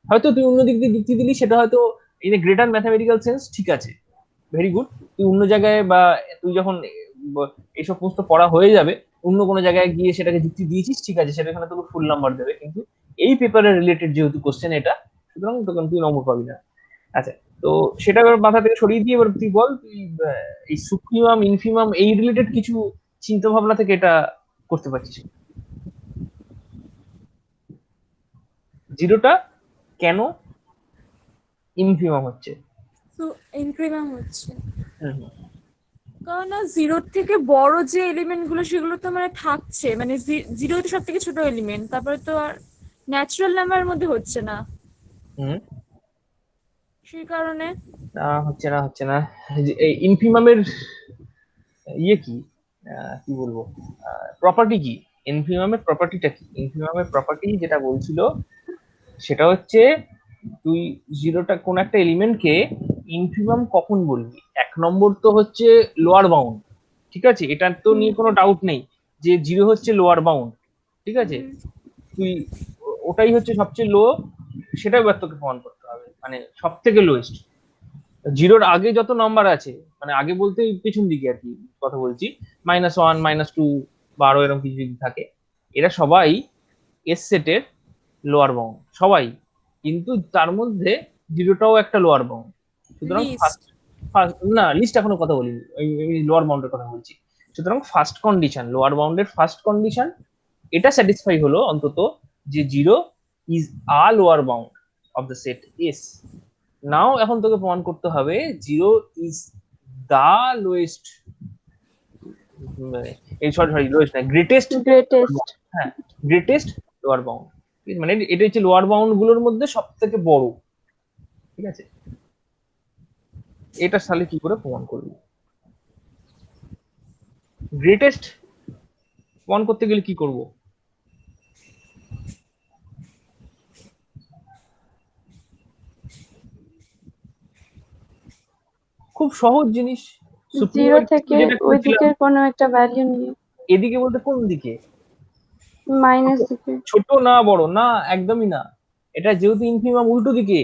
হয়তো তুই অন্য দিক দিয়ে যুক্তি দিলি সেটা হয়তো in a greater mathematical sense ঠিক আছে, ভেরি গুড, তুই অন্য জায়গায় বা তুই যখন এইসব সমস্ত পড়া হয়ে যাবে অন্য কোনো জায়গায় গিয়ে সেটাকে যুক্তি দিয়েছিস, ঠিক আছে, সেটা এখানে তোকে ফুল নাম্বার দেবে, কিন্তু এই পেপারের রিলেটেড যেহেতু কোশ্চেন এটা, সুতরাং তখন তুই নম্বর পাবি না। আচ্ছা, তো সেটা এবার মাথা থেকে সরিয়ে দিয়ে এবার তুই বল, তুই এই সুপ্রিমাম ইনফিমাম এই রিলেটেড কিছু চিন্তা ভাবনা থেকে এটা করতে পারছিস, জিরোটা কেন ইনফিমাম হচ্ছে। তো ইনক্রিমাম হচ্ছে। হুম, কারণ না জিরোর থেকে বড় যে এলিমেন্ট গুলো সেগুলো তো মানে থাকছে, মানে জিরো তো সব থেকে ছোট এলিমেন্ট, তারপরে তো আর ন্যাচারাল নাম্বারের মধ্যে হচ্ছে না, হুম। সেই কারণে। হচ্ছে না এই ইনফিমামের ইয়ে কি, কি বলবো, প্রপার্টি কি, ইনফিমামের প্রপার্টিটা কি? ইনফিমামের প্রপার্টি যেটা বলছিল সেটা হচ্ছে তুই জিরোটা কোন একটা এলিমেন্টকে ইনফিমাম কখন বলবি? এক নম্বর তো হচ্ছে লোয়ার বাউন্ড, ঠিক আছে, এটা তো হুম নিয়ে কোনো ডাউট নেই যে জিরো হচ্ছে লোয়ার বাউন্ড, ঠিক আছে। হুম তুই ওটাই হচ্ছে সবচেয়ে লো, সেটাই এবার তোকে প্রমাণ করতে হবে, মানে সব থেকে লোয়েস্ট। জিরোর আগে যত নাম্বার আছে, মানে আগে বলতে ওই পেছন দিকে আর কি কথা বলছি, -1 -2 বা আরো এরকম কিছু যদি থাকে, এরা সবাই এস সেটের লোয়ার বাউন্ড সবাই, কিন্তু তার মধ্যে জিরোটাও একটা লোয়ার বাউন্ড। সুতরাং লিস্ট। ফার্স্ট না, লিস্ট এখনো কথা বলিনি, ওই লোয়ার বাউন্ডের কথা বলছি। সুতরাং ফার্স্ট কন্ডিশন, লোয়ার বাউন্ডের ফার্স্ট কন্ডিশন এটা স্যাটিসফাই হলো অন্তত, যে zero is a lower bound of the set S. Now এখন তোকে প্রমাণ করতে হবে জিরো ইজ দা লোয়েস্ট, এই সরি সরি লোয়েস্ট না, গ্রেটেস্ট। গ্রেটেস্ট। হ্যাঁ, গ্রেটেস্ট লোয়ার বাউন্ড, মানে এটা হচ্ছে লোয়ার বাউন্ড গুলোর মধ্যে সব থেকে বড়, ঠিক আছে। এটা সালে কি করে প্রমাণ করবি? গ্রেটেস্ট প্রমাণ করতে গেলে কি করব? খুব সহজ জিনিস, জিরো সুপ্রিমের থেকে যেটা ওই করেছিলাম। দিকের কোনো একটা ভ্যালু নিয়ে, এদিকে বলতে কোন দিকে? মাইনাস দিকে। ছোট না বড় না, একদমই না। এটা যেহেতু ইনফিমাম উল্টো দিকে,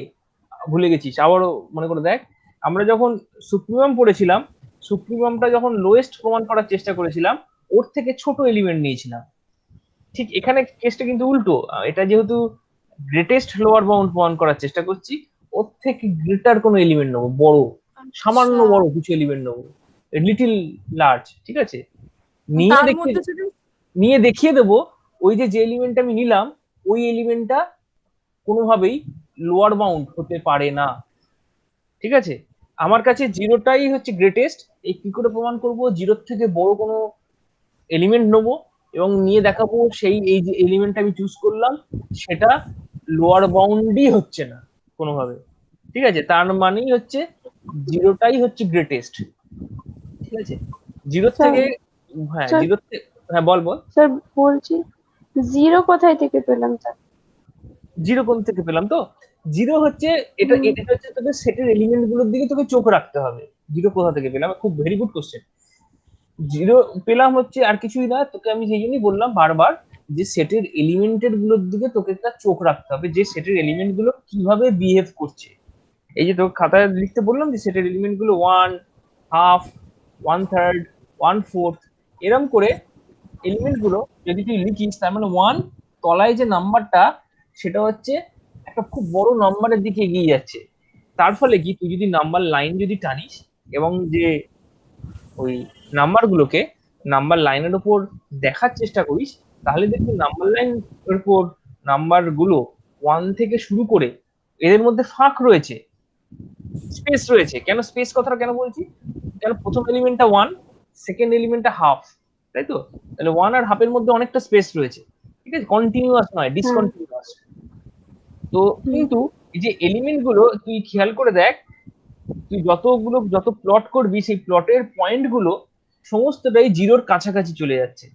ভুলে গেছিস আবারও মনে করে দেখ। আমরা যখন সুপ্রিমাম পড়েছিলাম, সুপ্রিমামটা যখন লোয়েস্ট প্রমাণ করার চেষ্টা করেছিলাম, ওর থেকে ছোট এলিমেন্ট নিয়েছিলাম। ঠিক এখানে কেসটা কিন্তু উল্টো, এটা যেহেতু গ্রেটেস্ট লোয়ার বাউন্ড প্রমাণ করার চেষ্টা করছি, ওর থেকে গ্রেটার কোনো এলিমেন্ট নেবো, বড়, সামান্য আচ্ছা, বড় কিছু এলিমেন্ট নেবো, লিটিল লার্জ, ঠিক আছে। নিয়ে তার দেখি, মধ্যে যদি নিয়ে দেখিয়ে দেবো ওই যে যে এলিমেন্টটা আমি নিলাম, ওই এলিমেন্টটা কোনোভাবেই লোয়ার বাউন্ড হতে পারে না, ঠিক আছে। আমার কাছে জিরোটাই হচ্ছে গ্রেটেস্ট। এই কি করে প্রমাণ করব? জিরোর থেকে বড় কোনো এলিমেন্ট নেবো এবং নিয়ে দেখাবো সেই এই যে এলিমেন্টটা আমি চুজ করলাম সেটা লোয়ার বাউন্ডই হচ্ছে না কোনোভাবে, ঠিক আছে। তার মানেই হচ্ছে জিরোটাই হচ্ছে গ্রেটেস্ট, ঠিক আছে। জিরোর স্যার, থেকে, হ্যাঁ স্যার, জিরোর থেকে, হ্যাঁ বল বল। স্যার বলছি, জিরো কোথায় থেকে পেলাম স্যার? জিরো কোন থেকে পেলাম তো, জিরো হচ্ছে এটা, হুম, এটা হচ্ছে তোকে সেটের এলিমেন্ট গুলোর দিকে তোকে চোখ রাখতে হবে। জিরো কোথা থেকে পেলাম, খুব ভেরি গুড কোশ্চেন। জিরো পেলাম হচ্ছে আর কিছুই না, তোকে আমি সেই জন্যই বললাম বারবার যে সেটের এলিমেন্টের গুলোর দিকে তোকে একটা চোখ রাখতে হবে, যে সেটের এলিমেন্ট গুলো কিভাবে বিহেভ করছে। এই যে তোকে খাতায় লিখতে বললাম যে সেটের এলিমেন্ট গুলো 1, হাফ, 1/3, 1/4 এরম করে এলিমেন্ট গুলো যদি তুই লিখিস, তার মানে 1 তলায় যে নাম্বারটা সেটা হচ্ছে একটা খুব বড় নাম্বারের দিকে এগিয়ে যাচ্ছে। তার ফলে কি, তুই যদি নাম্বার লাইন যদি টানিস এবং যে ওই নাম্বার গুলোকে নাম্বার লাইনের উপর দেখার চেষ্টা করিস, তাহলে দেখবি নাম্বার লাইনের উপর নাম্বার গুলো 1 থেকে শুরু করে এদের মধ্যে ফাঁক রয়েছে, স্পেস রয়েছে। কেন স্পেস কথাটা কেন বলছি? কেন প্রথম এলিমেন্টটা 1, সেকেন্ড এলিমেন্টটা হাফ, তাই তো? তাহলে 1 আর হাফের মধ্যে অনেকটা স্পেস রয়েছে, ঠিক আছে, কন্টিনিউয়াস নয়, হ্যাঁ, ডিসকন্টিনিউয়াস। তো হুম, কিন্তু এই যে এলিমেন্ট গুলো তুই খেয়াল করে দেখ, তুই যত প্লট করবি সেই প্লটের পয়েন্ট গুলো সমস্তটাই জিরোর কাছাকাছি চলে যাচ্ছে,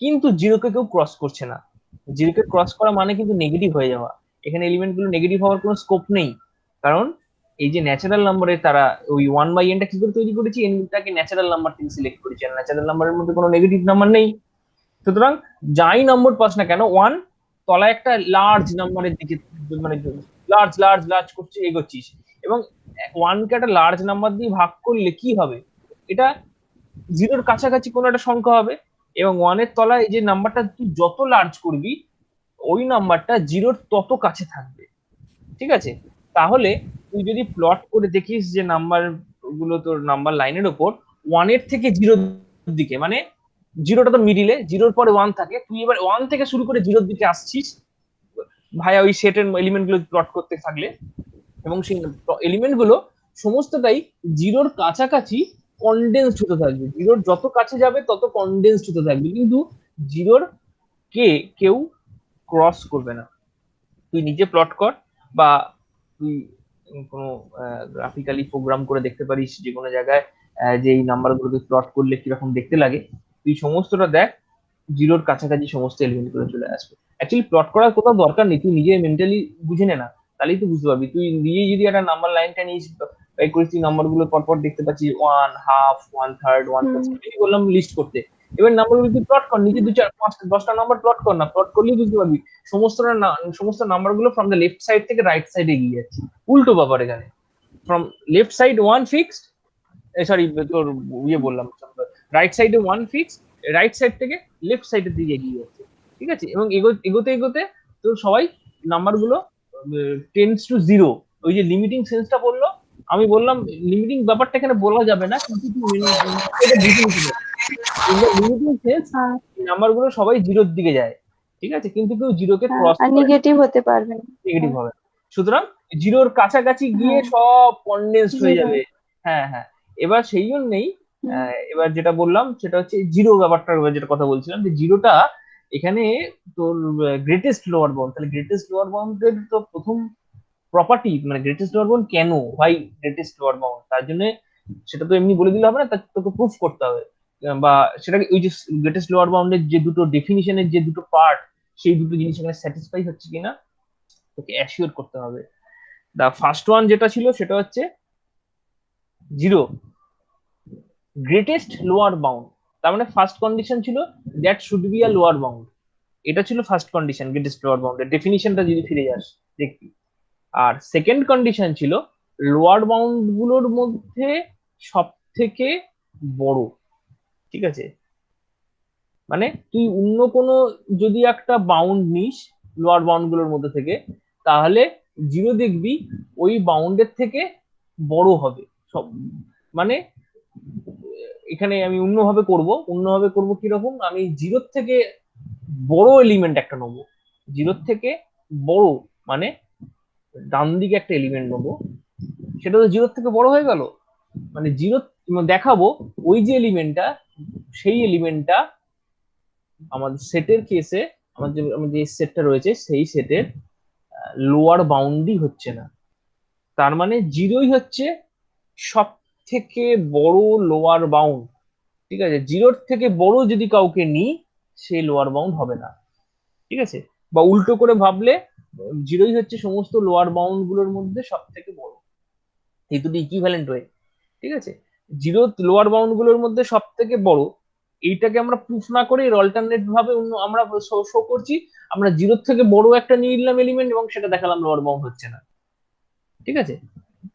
কিন্তু জিরোকে কেউ ক্রস করছে না। জিরোকে ক্রস করা মানে কিন্তু নেগেটিভ হয়ে যাওয়া। এখানে এলিমেন্ট গুলো নেগেটিভ হওয়ার কোনো স্কোপ নেই, কারণ এই যে ন্যাচারাল নাম্বারে তারা ওই 1/n টা কি করে তৈরি করেছি, এনটাকে ন্যাচারাল নাম্বার থেকে সিলেক্ট করেছি, আর ন্যাচারাল নাম্বারের মধ্যে কোনো নেগেটিভ নাম্বার নেই। সুতরাং যাই নম্বর পাস না কেন, 1 তলায় একটা লার্জ নাম্বারের দিকে, মানে লার্জ লার্জ লার্জ করছে, এগোচ্ছিস, এবং 1 কে একটা লার্জ নাম্বার দিয়ে ভাগ করলে কি হবে, এটা জিরোর কাছাকাছি কোনো একটা সংখ্যা হবে, এবং 1 এর তলায় যে নাম্বারটা তুই যত লার্জ করবি ওই নাম্বারটা জিরোর তত কাছে থাকবে, ঠিক আছে। তাহলে তুই যদি প্লট করে দেখিস যে নাম্বার গুলো তোর নাম্বার লাইনের ওপর 1 এর থেকে জিরোর দিকে, মানে জিরোটা তো মিডিলে, জিরোর পরে 1 থাকে, তুই এবার 1 থেকে শুরু করে জিরোর দিকে আসছিস ভাইয়া ওই সেটের এলিমেন্ট গুলো প্লট করতে থাকলে, এবং সেই এলিমেন্ট গুলো সমস্তটাই জিরোর কাছাকাছি কনডেন্সড হতে থাকবে, জিরোর যত কাছে যাবে তত কনডেন্সড হতে থাকবে, কিন্তু জিরোর কে কেউ ক্রস করবে না। তুই নিজে প্লট কর, বা তুই কোনো গ্রাফিক্যালি প্রোগ্রাম করে দেখতে পারিস যে কোনো জায়গায়, যে এই নাম্বারগুলোকে প্লট করলে কিরকম দেখতে লাগে, তুই সমস্তটা দেখ, জিরোর কাছাকাছি সমস্ত এলিমেন্ট গুলো চলে আসবে। অ্যাকচুয়ালি প্লট করার কোথাও দরকার নেই, তুই নিজে মেন্টালি বুঝে নে না, তাহলেই তুই বুঝতে পারবি। তুই নিজে যদি একটা নাম্বার লাইনটা নিস, বাই করিস, তুই নাম্বার গুলো পরপর দেখতে পাচ্ছিস, 1/2, 1/3, 1/4, বললাম লিস্ট করতে। এবার নাম্বারগুলো তুই প্লট কর, নিজে 2, 4, 5, 10টা নাম্বার প্লট কর না, প্লট করলেই বুঝতে পারবি সমস্ত নাম্বার গুলো ফ্রম দ্য লেফট সাইড থেকে রাইট সাইডে এগিয়ে যাচ্ছে। উল্টো ব্যাপার এখানে, from left side 1 fixed, sorry তোর ইয়ে বললাম, রাইট সাইডে 1 ফিক্সড, রাইট সাইড থেকে লেফট সাইডের দিকে এগিয়ে যাচ্ছে, ঠিক আছে? এবং এগোতে এগোতে তো সবাই নাম্বার গুলো টেন্স টু জিরো, ওই যে লিমিটিং সেন্সটা বললো, আমি বললাম লিমিটিং ব্যাপারটা এখানে বলা যাবে না, কিন্তু লিমিটিং সেন্স নাম্বার গুলো সবাই জিরোর দিকে যায়, ঠিক আছে? কিন্তু কেউ জিরোকে ক্রস আর নেগেটিভ হতে পারবে না। নেগেটিভ হবে, সুতরাং জিরোর কাছাকাছি গিয়ে সব কনডেন্সড হয়ে যাবে। হ্যাঁ হ্যাঁ, এবার সেই জন্যই এবার যেটা বললাম সেটা হচ্ছে জিরো ব্যাপারটা, যেটা কথা বলছিলাম, যে জিরোটা এখানে তোর গ্রেটেস্ট লোয়ার বাউন্ড। তাহলে গ্রেটেস্ট লোয়ার বাউন্ডের তো প্রথম প্রপার্টি, মানে গ্রেটেস্ট লোয়ার বাউন্ড কেন, হোয়াই গ্রেটেস্ট লোয়ার বাউন্ড, তার জন্য সেটা তো এমনি বলে দিলে হবে না, তার তোকে প্রুফ করতে হবে, বা সেটাকে ওই যে গ্রেটেস্ট লোয়ার বাউন্ডের যে দুটো ডেফিনিশনের যে দুটো পার্ট, সেই দুটো জিনিস এখানে স্যাটিসফাই হচ্ছে কিনা তোকে অ্যাসিওর করতে হবে। দা ফার্স্ট ওয়ান যেটা ছিল সেটা হচ্ছে জিরো গ্রেটেস্ট লোয়ার বাউন্ড, তার মানে ফার্স্ট কন্ডিশন ছিল that should be a lower bound, এটা ছিল ফার্স্ট কন্ডিশন গ্রেটেস্ট লোয়ার বাউন্ডের ডেফিনিশনটা যদি ফিরে যাস দেখবি। আর সেকেন্ড কন্ডিশন ছিল লোয়ার বাউন্ড গুলোর মধ্যে সব থেকে বড়, ঠিক আছে? মানে তুই অন্য কোনো যদি একটা বাউন্ড নিস লোয়ার বাউন্ড গুলোর মধ্যে থেকে, তাহলে জিরো দেখবি ওই বাউন্ডের থেকে বড় হবে সব। মানে এখানে আমি অন্যভাবে করব কিরকম, আমি জিরোর থেকে বড় এলিমেন্ট একটা নেবো, জিরোর থেকে বড়, মানে ডান দিকে একটা এলিমেন্ট নেবো, সেটা তো জিরোর থেকে বড় হয়ে গেল, মানে জিরো দেখাবো ওই যে এলিমেন্টটা, সেই এলিমেন্টটা আমাদের সেটের কেসে, আমাদের যে সেটটা রয়েছে সেই সেটের লোয়ার বাউন্ডই হচ্ছে না, তার মানে জিরোই হচ্ছে সব থেকে বড় লোয়ার বাউন্ড, ঠিক আছে? জিরোর থেকে বড় যদি কাউকে নিই সে লোয়ার বাউন্ড হবে না, ঠিক আছে? বা উল্টো করে ভাবলে জিরোই হচ্ছে সমস্ত লোয়ার বাউন্ড গুলোর মধ্যে সব থেকে বড়, এই দুটো ইকুইভ্যালেন্ট ওয়ে, ঠিক আছে? জিরো লোয়ার বাউন্ড গুলোর মধ্যে সব থেকে বড়, এইটাকে আমরা প্রুফ না করে এর অল্টারনেট ভাবে অন্য আমরা শো করছি, আমরা জিরোর থেকে বড় একটা নিয়ে নিলাম এলিমেন্ট এবং সেটা দেখালাম লোয়ার বাউন্ড হচ্ছে না, ঠিক আছে?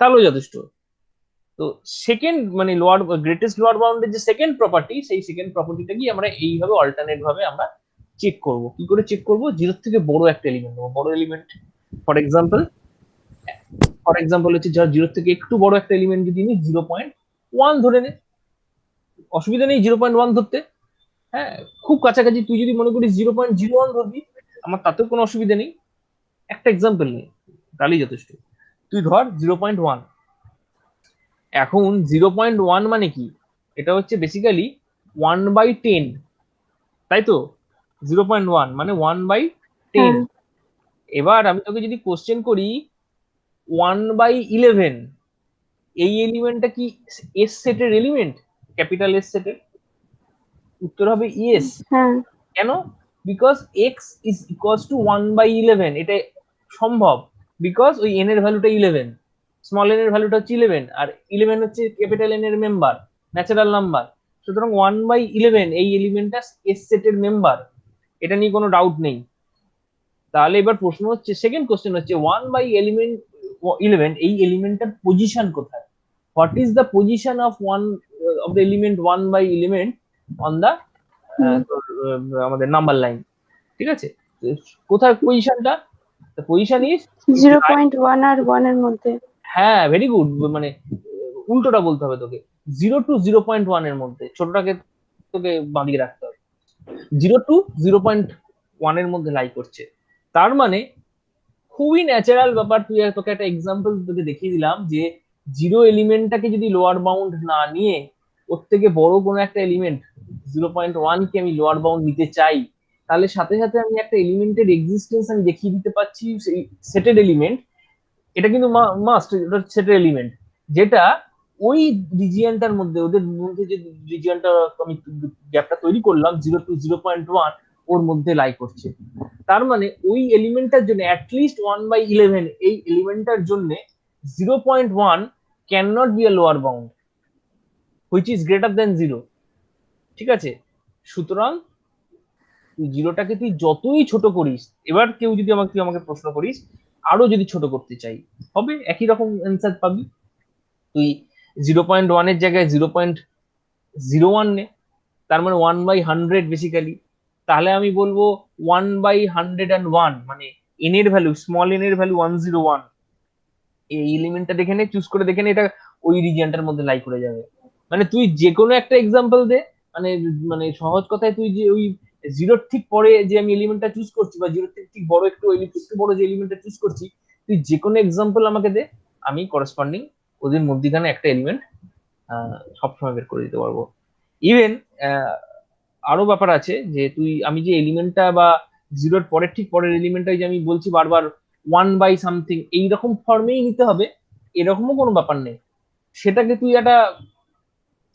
তাহলেও যথেষ্ট। তো সেকেন্ড মানে লোয়ার গ্রেটেস্ট লোয়ার বাউন্ডের যে সেকেন্ড প্রপার্টি, সেই সেকেন্ড প্রপার্টিটা কি আমরা এইভাবে অল্টারনেট ভাবে আমরা চেক করব। কি করে চেক করব? জিরোর থেকে বড় একটা এলিমেন্ট নেবো, বড় এলিমেন্ট, ফর এক্সাম্পল হচ্ছে যার জিরোর থেকে একটু বড় একটা এলিমেন্ট যদি নিই 0.1 ধরে নে, অসুবিধা নেই 0.1 ধরতে, হ্যাঁ খুব কাছাকাছি। তুই যদি মনে করিস 0.01 ধরবি, আমার তাতেও কোনো অসুবিধা নেই, একটা এক্সাম্পল নেই, তাহলেই যথেষ্ট। তুই ধর 0.1, এখন 0.1 মানে কি? এটা হচ্ছে বেসিক্যালি 1/10, তাই তো? 0.1 মানে 1/10। এবার আমি তোকে যদি কোশ্চেন করি 1/11, এই এলিমেন্টটা কি এস সেটের এলিমেন্ট, ক্যাপিটাল এস সেটের? উত্তর হবে ইয়েস। কেন? Because x is equals to 1/11, এটা সম্ভব, বিকজ ওই এন এর ভ্যালুটা 11, স্মল এন এর ভ্যালুটা হচ্ছে 11, আর 11 হচ্ছে ক্যাপিটাল এন এর মেম্বার, ন্যাচারাল নাম্বার, সুতরাং 1/11 এই এলিমেন্টটা এস সেটের মেম্বার, এটা নিয়ে কোনো ডাউট নেই। তাহলে এবার প্রশ্ন হচ্ছে, সেকেন্ড কোশ্চেন হচ্ছে 1/11 এই এলিমেন্টটার পজিশন কোথায়? What is the position of of the element 1/11 on the আমাদের নাম্বার লাইন, ঠিক আছে? কোথায় পজিশনটা? পজিশন ইজ 0.1 আর 1 এর মধ্যে। হ্যাঁ ভেরি গুড, মানে উল্টোটা বলতে হবে তোকে, 0 to 0.1 এর মধ্যে, ছোটটাকে তোকে বাঁধিয়ে রাখতে হবে, 0 to 0.1 এর মধ্যে লাই করছে। তার মানে খুবই ন্যাচারাল ব্যাপার, তুই তোকে একটা এক্সাম্পল তোকে দেখিয়ে দিলাম যে জিরো এলিমেন্টটাকে যদি লোয়ার বাউন্ড না নিয়ে ওর থেকে বড় কোনো একটা এলিমেন্ট 0.1 কে আমি লোয়ার বাউন্ড নিতে চাই, তাহলে সাথে সাথে আমি একটা এলিমেন্টের এক্সিস্টেন্স আমি দেখিয়ে দিতে পারছি, সেই সেটেড এলিমেন্ট, এটা কিন্তু মাস্ট, এটা সেটেড এলিমেন্ট, যেটা ওই রিজিয়নটার মধ্যে, ওদের মধ্যে যে রিজিয়নটা আমি গ্যাপটা তৈরি করলাম 0 to 0.1, ওর মধ্যে লাই করছে। তার মানে ওই এলিমেন্টটার জন্য অ্যাটলিস্ট 1/11 এই এলিমেন্টটার জন্য 0.1 can not be a lower bound which is greater than 0। ঠিক আছে, সুতরাং তুই জিরোটাকে তুই যতই ছোট করিস, এবার কেউ যদি তুই আমাকে প্রশ্ন করিস আরো যদি ছোট করতে চাই, হবে একই রকম অ্যান্সার পাবি। তুই 0.1 এর জায়গায় 0.01 নে, তার মানে 1/100 বেসিক্যালি। তাহলে আমি বলবো 1/101, মানে এন এর ভ্যালু, স্মল এন এর ভ্যালু 101, এই এলিমেন্টটা দেখে নে, চুজ করে দেখে নে, এটা ওই রিজিয়নটার মধ্যে লাই করে যাবে। মানে তুই যে কোনো একটা এক্সাম্পল দে, মানে মানে সহজ কথায় তুই যে ওই জিরোর ঠিক পরে যে আমি এলিমেন্টটা চুজ করছি, বা জিরোর থেকে ঠিক বড় একটু বড় যে এলিমেন্টটা চুজ করছি, তুই যে কোনো এক্সাম্পল আমাকে দে, আমি করসপন্ডিং ওদের মধ্যখানে একটা এলিমেন্ট সবসময় বের করে দিতে পারবো। ইভেন আরো ব্যাপার আছে যে আমি যে এলিমেন্টটা বা জিরোর পরের ঠিক পরের এলিমেন্টটা যে আমি বলছি বারবার 1/something এইরকম ফর্মেই নিতে হবে, এরকমও কোনো ব্যাপার নেই। সেটাকে তুই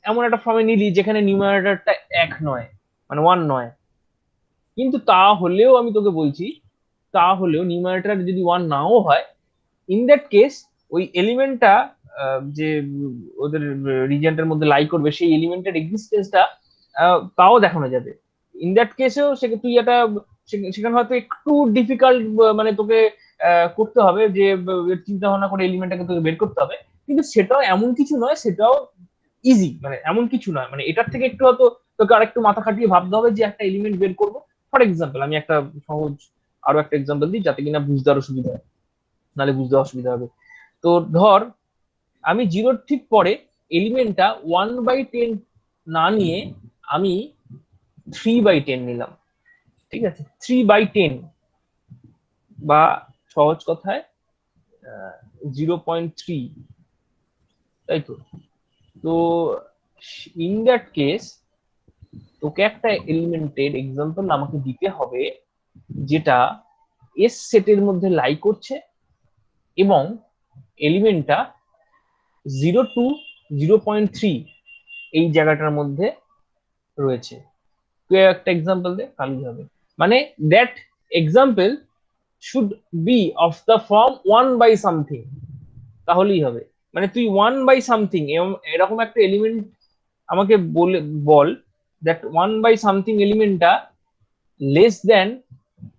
এমন একটা ফর্মে নিলি যেখানে নিউমারেটরটা 1 নয়, মানে 1 নয়, কিন্তু তাহলেও আমি তোকে বলছি, তাহলেও নিউমারেটর যদি 1 নাও হয়, ইন দ্যাট কেস ওই এলিমেন্টটা যে ওদের রিজিয়নটার মধ্যে লাই করবে, সেই এলিমেন্টের এক্সিস্টেন্সটা তাও দেখানো যাবে। ইন দ্যাট কেসেও তুই এটা সেখানে হয়তো একটু ডিফিকাল্ট, মানে তোকে করতে হবে যে চিন্তা ভাবনা করে এলিমেন্টটাকে তোকে বের করতে হবে, কিন্তু সেটাও এমন কিছু নয়, সেটাও ইজি, মানে এমন কিছু নয়, মানে এটার থেকে একটু হয়তো তোকে আরেকটু মাথা খাটিয়ে ভাবতে হবে যে একটা এলিমেন্ট বের করবো। ফর এক্সাম্পল আমি একটা সহজ আরো একটা এক্সাম্পল দিই যাতে কিনা বুঝতে আরো সুবিধা হয়, নাহলে বুঝতে অসুবিধা হবে। তো ধর আমি জিরোর ঠিক পরে এলিমেন্টটা 1/10 না নিয়ে আমি 3/10 নিলাম। ঠিক আছে, 3/10, বা সহজ কথায় 0.3, তাই তো। তো ইন দ্যাট কেস তোকে একটা এলিমেন্টের এক্সাম্পল আমাকে দিতে হবে যেটা এস সেটের মধ্যে লাই করছে এবং এলিমেন্টটা 0 to 0.3 এই জায়গাটার মধ্যে রয়েছে। তুই একটা এক্সাম্পল দে, তাহলেই হবে। মানে that example should be of the form 1/something, তাহলেই হবে। মানে তুই 1/something এরকম একটা এলিমেন্ট আমাকে বল দ্যাট 1/something এলিমেন্টটা লেস দেন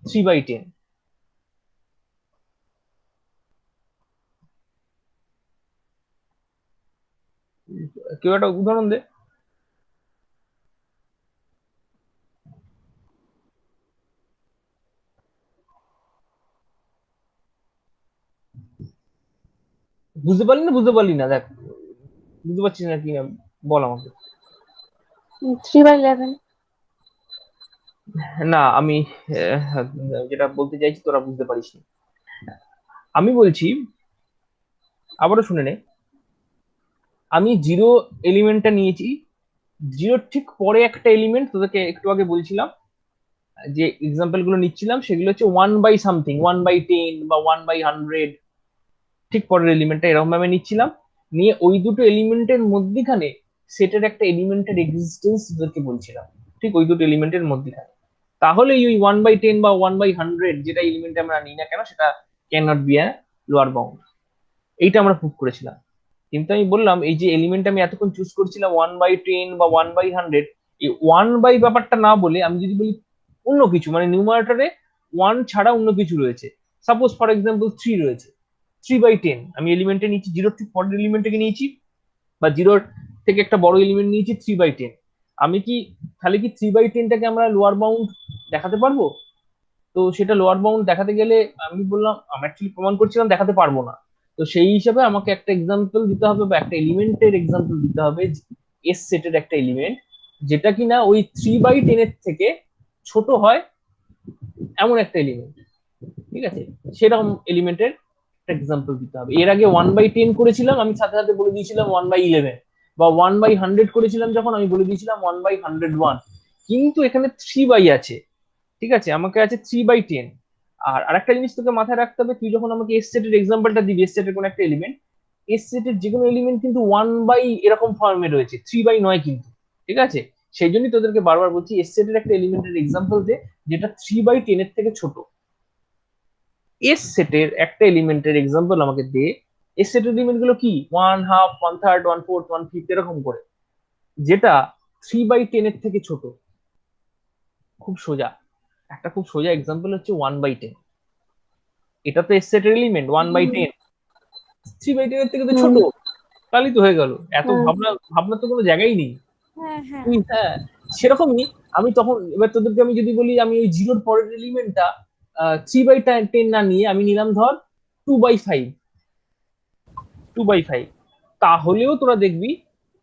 3/10। কেউ একটা উদাহরণ দে। বুঝতে পারলি না, দেখ বুঝতে পারছিস না কি, বল আমাকে। 3/11। না, আমি যেটা বলতে চাইছি তোরা বুঝতে পারিস নি। আমি বলছি, আবারও শুনে নে, আমি জিরো এলিমেন্টটা নিয়েছি, জিরোর ঠিক পরে একটা এলিমেন্ট তোদেরকে একটু আগে বলছিলাম, যে এক্সাম্পল গুলো নিচ্ছিলাম সেগুলো হচ্ছে 1/something, 1/10 বা 1/100, ঠিক পরের এলিমেন্টটা এরকম ভাবে নিচ্ছিলাম, নিয়ে ওই দুটো এলিমেন্টের মধ্যখানে সেটের একটা এলিমেন্টের এক্সিস্টেন্স তোদেরকে বলছিলাম, ঠিক ওই দুটো এলিমেন্টের মধ্যখানে। তাহলে ওই 1/10 বা 1/100 যেটা এলিমেন্ট আমরা নিই না কেন, সেটা can not be a lower bound, এইটা আমরা প্রুভ করেছিলাম। কিন্তু আমি বললাম এই যে এলিমেন্ট আমি এতক্ষণ চুজ করছিলাম 1/10 বা 1/100, এই 1 ব্যাপারটা না বলে আমি যদি বলি অন্য কিছু, মানে নিউমারেটরে 1 ছাড়া অন্য কিছু রয়েছে, সাপোজ ফর এক্সাম্পল 3 রয়েছে, 3/10 আমি এলিমেন্টে নিয়েছি, জিরোর ঠিক পরের এলিমেন্টকে নিয়েছি, বা জিরোর থেকে একটা বড় এলিমেন্ট নিয়েছি 3/10, আমি কি তাহলে কি 3/10টাকে আমরা লোয়ার বাউন্ড দেখাতে পারবো? তো সেটা লোয়ার বাউন্ড দেখাতে গেলে আমি বললাম, আমি অ্যাকচুয়ালি প্রমাণ করছিলাম দেখাতে পারবো না। তো সেই হিসাবে আমাকে একটা এক্সাম্পল দিতে হবে, বা একটা এলিমেন্টের এক্সাম্পল দিতে হবে, এস সেটের একটা এলিমেন্ট যেটা কিনা ওই 3/10 এর থেকে ছোট হয়, এমন একটা এলিমেন্ট। ঠিক আছে, সেরকম এলিমেন্টের একটা এক্সাম্পল দিতে হবে। এর আগে 1/10 করেছিলাম, আমি সাথে সাথে বলে দিয়েছিলাম 1/11, বা 1/100 করেছিলাম যখন, আমি বলে দিয়েছিলাম 1/101, কিন্তু এখানে 3 আছে, ঠিক আছে, আমাকে আছে 3/10। আর আরেকটা জিনিস তোকে মাথায় রাখতে হবে, তুই যখন আমাকে এস সেটের এক্সাম্পলটা দিবি, এস সেটের কোনো একটা এলিমেন্ট, এস সেটের যে কোনো এলিমেন্ট কিন্তু 1 বাই এরকম ফর্মে রয়েছে, 3 বাই নয় কিন্তু, ঠিক আছে। সেই জন্যই তোদেরকে বারবার বলছি এস সেটের একটা এলিমেন্টের এক্সাম্পল দে যেটা 3/10 থেকে ছোট। এস সেটের একটা এলিমেন্টের এক্সাম্পল আমাকে দে, এস সেটের এলিমেন্ট গুলো কি 1/2, 1/3, 1/4, 1/5 এরকম করে, যেটা 3/10 থেকে ছোট। খুব সোজা, একটা খুব সোজা এক্সাম্পল হচ্ছে 1/10। এটা তো এস সেটের এলিমেন্ট 1/10, 3/10 থেকে তো ছোট, হুম। তাহলেই তো হয়ে গেল। এত হ্যাঁ। ভাবনা ভাবনা তো কোনো জায়গায় নেই। হ্যাঁ হ্যাঁ হ্যাঁ, সেরকমই আমি তখন এবার তোদেরকে আমি যদি বলি আমি ওই জিরোর পরের এলিমেন্টটা 3/10 না নিয়ে আমি নিলাম ধর 2/5, 2/5, তাহলেও তোরা দেখবি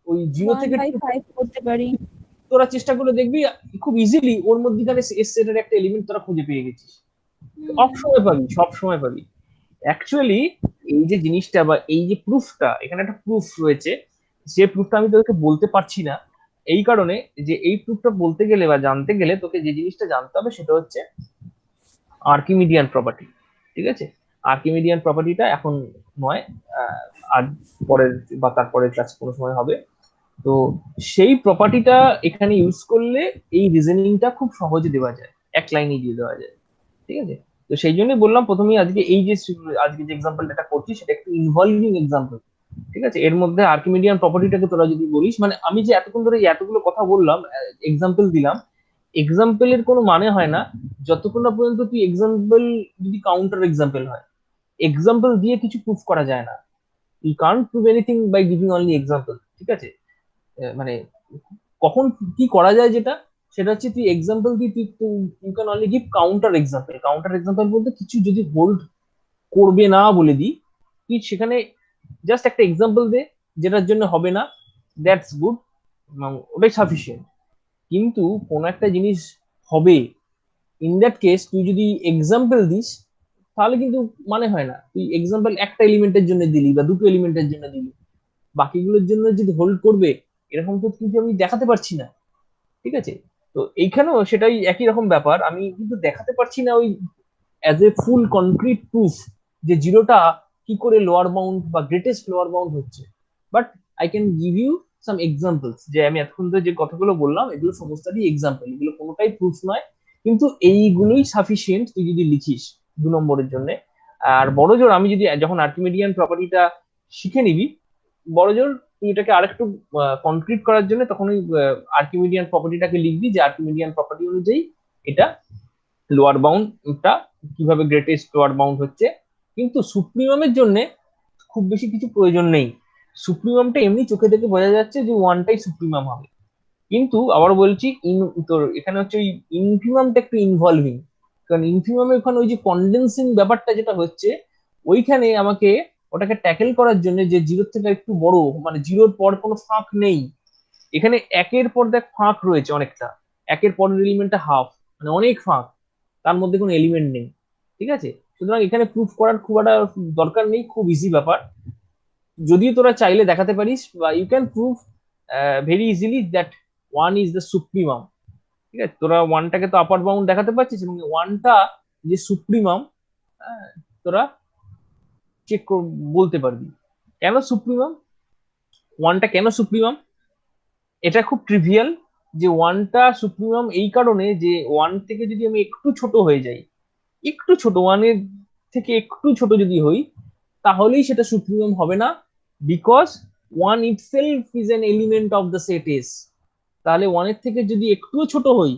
ওই জিরো ওয়ান থেকে বাই ফাইভ করতে পারি। তোরা চেষ্টা করে দেখবি খুব ইজিলি ওর মধ্যখানে এস সেটের একটা এলিমেন্ট তোরা খুঁজে পেয়ে গেছিস। সব সময় পাবি, সব সময় পাবি। অ্যাকচুয়ালি এই যে জিনিসটা বা এই যে প্রুফটা, এখানে একটা প্রুফ রয়েছে, যে প্রুফটা আমি তোকে বলতে পারছি না এই কারণে যে এই প্রুফটা বলতে গেলে বা জানতে গেলে তোকে যে জিনিসটা জানতে হবে সেটা হচ্ছে আর্কিমিডিয়ান প্রপার্টি, ঠিক আছে। আর্কিমিডিয়ান প্রপার্টিটা এখন নয়, আর পরের বা তারপরের ক্লাস কোনো সময় হবে। তো সেই প্রপার্টিটা এখানে ইউজ করলে এই রিজনিংটা খুব সহজে দেওয়া যায়, এক লাইনে দিয়ে দেওয়া যায়, ঠিক আছে। তো সেই জন্যই বললাম প্রথমেই আজকে এই যে আজকে যে এক্সাম্পলটা করছি সেটা একটু ইনভলভিং এক্সাম্পল, ঠিক আছে। এর মধ্যে আর্কিমিডিয়ান প্রপার্টিটাকে তোরা যদি বলিস, মানে আমি যে এতক্ষণ ধরে এতগুলো কথা বললাম, এক্সাম্পল দিলাম, এক্সাম্পলের কোনো মানে হয় না যতক্ষণ না পর্যন্ত তুই এক্সাম্পল যদি কাউন্টার এক্সাম্পল হয়। এক্সাম্পল দিয়ে কিছু প্রুফ করা যায় না, you can't prove anything by giving only example, ঠিক আছে। মানে কখন কি করা যায় যেটা, সেটা হচ্ছে তুই এক্সাম্পল দিয়ে তুই you can only give counter example. Counter example বলতে কিছু যদি হোল্ড করবে না বলে দিই, তুই সেখানে জাস্ট একটা এক্সাম্পল দে যেটার জন্য হবে না, দ্যাটস গুড, ওটাই সাফিসিয়েন্ট। কিন্তু কোন একটা জিনিস হবে, ইন দ্যাট কেস তুই যদি এক্সাম্পল দিস তাহলে কিন্তু মানে হয় না। তুই এক্সাম্পল একটা এলিমেন্টের জন্য দিলি বা দুটো এলিমেন্টের জন্য দিলি, বাকিগুলোর জন্য যদি হোল্ড করবে এরকম তো কিন্তু আমি দেখাতে পারছি না, ঠিক আছে। তো এইখানেও সেটাই একই রকম ব্যাপার, আমি কিন্তু দেখাতে পারছি না ওই as a full concrete proof যে জিরোটা কি করে লোয়ার বাউন্ড বা গ্রেটেস্ট লোয়ার বাউন্ড হচ্ছে। But I can give you some examples, যে আমি এতক্ষণ ধরে যে কথাগুলো বললাম এগুলো সমস্তটাই এক্সাম্পল, এগুলো কোনোটাই প্রুফ নয়, কিন্তু এইগুলোই সাফিসিয়েন্ট তুই যদি লিখিস 2 নম্বরের জন্য। আর বড় জোর আমি যদি যখন আর্কিমিডিয়ান প্রপার্টিটা শিখে নিবি, বড় জোর তুই এটাকে আরেকটু কনক্রিট করার জন্য তখন ওই আর্কিমিডিয়ান প্রপার্টিটাকে লিখবি যে আর্কিমিডিয়ান প্রপার্টি অনুযায়ী এটা লোয়ার বাউন্ডটা কিভাবে গ্রেটেস্ট লোয়ার বাউন্ড হচ্ছে। কিন্তু সুপ্রিমামের জন্য খুব বেশি কিছু প্রয়োজন নেই, সুপ্রিমামটা এমনি চোখে দেখে বোঝা যাচ্ছে যে ওয়ানটাই সুপ্রিমাম হবে। কিন্তু আবার বলছি তোর এখানে হচ্ছে ওই ইনফিমামটা একটু ইনভলভিং, কারণ ইনফিমামে ওখানে ওই যে কন্ডেন্সিং ব্যাপারটা যেটা হচ্ছে, ওইখানে আমাকে ওটাকে ট্যাকেল করার জন্য যে জিরোর থেকে একটু বড়, মানে জিরোর পর কোনো ফাঁক নেই, এখানে একের পর দেখ ফাঁক রয়েছে অনেকটা, একের পরের এলিমেন্টটা হাফ, মানে অনেক ফাঁক, তার মধ্যে কোনো এলিমেন্ট নেই, ঠিক আছে। সুতরাং এখানে প্রুফ করার খুব একটা দরকার নেই, খুব ইজি ব্যাপার। যদিও তোরা চাইলে দেখাতে পারিস বা you can prove very easily that one is the supremum, ঠিক আছে। তোরা ওয়ানটাকে তো আপার বাউন্ড দেখাতে পারছিস এবং ওয়ানটা যে সুপ্রিমাম তোরা চেক বলতে পারবি। কেন সুপ্রিমাম, ওয়ানটা কেন সুপ্রিমাম, এটা খুব ট্রিভিয়াল। যে ওয়ানটা সুপ্রিমাম এই কারণে যে ওয়ান থেকে যদি আমি একটু ছোট হয়ে যাই, একটু ছোট, ওয়ানের থেকে একটু ছোট যদি হই, তাহলেই সেটা সুপ্রিমাম হবে না, because one itself is an element of the set S. তাহলে ওয়ানের থেকে যদি একটুও ছোট হই,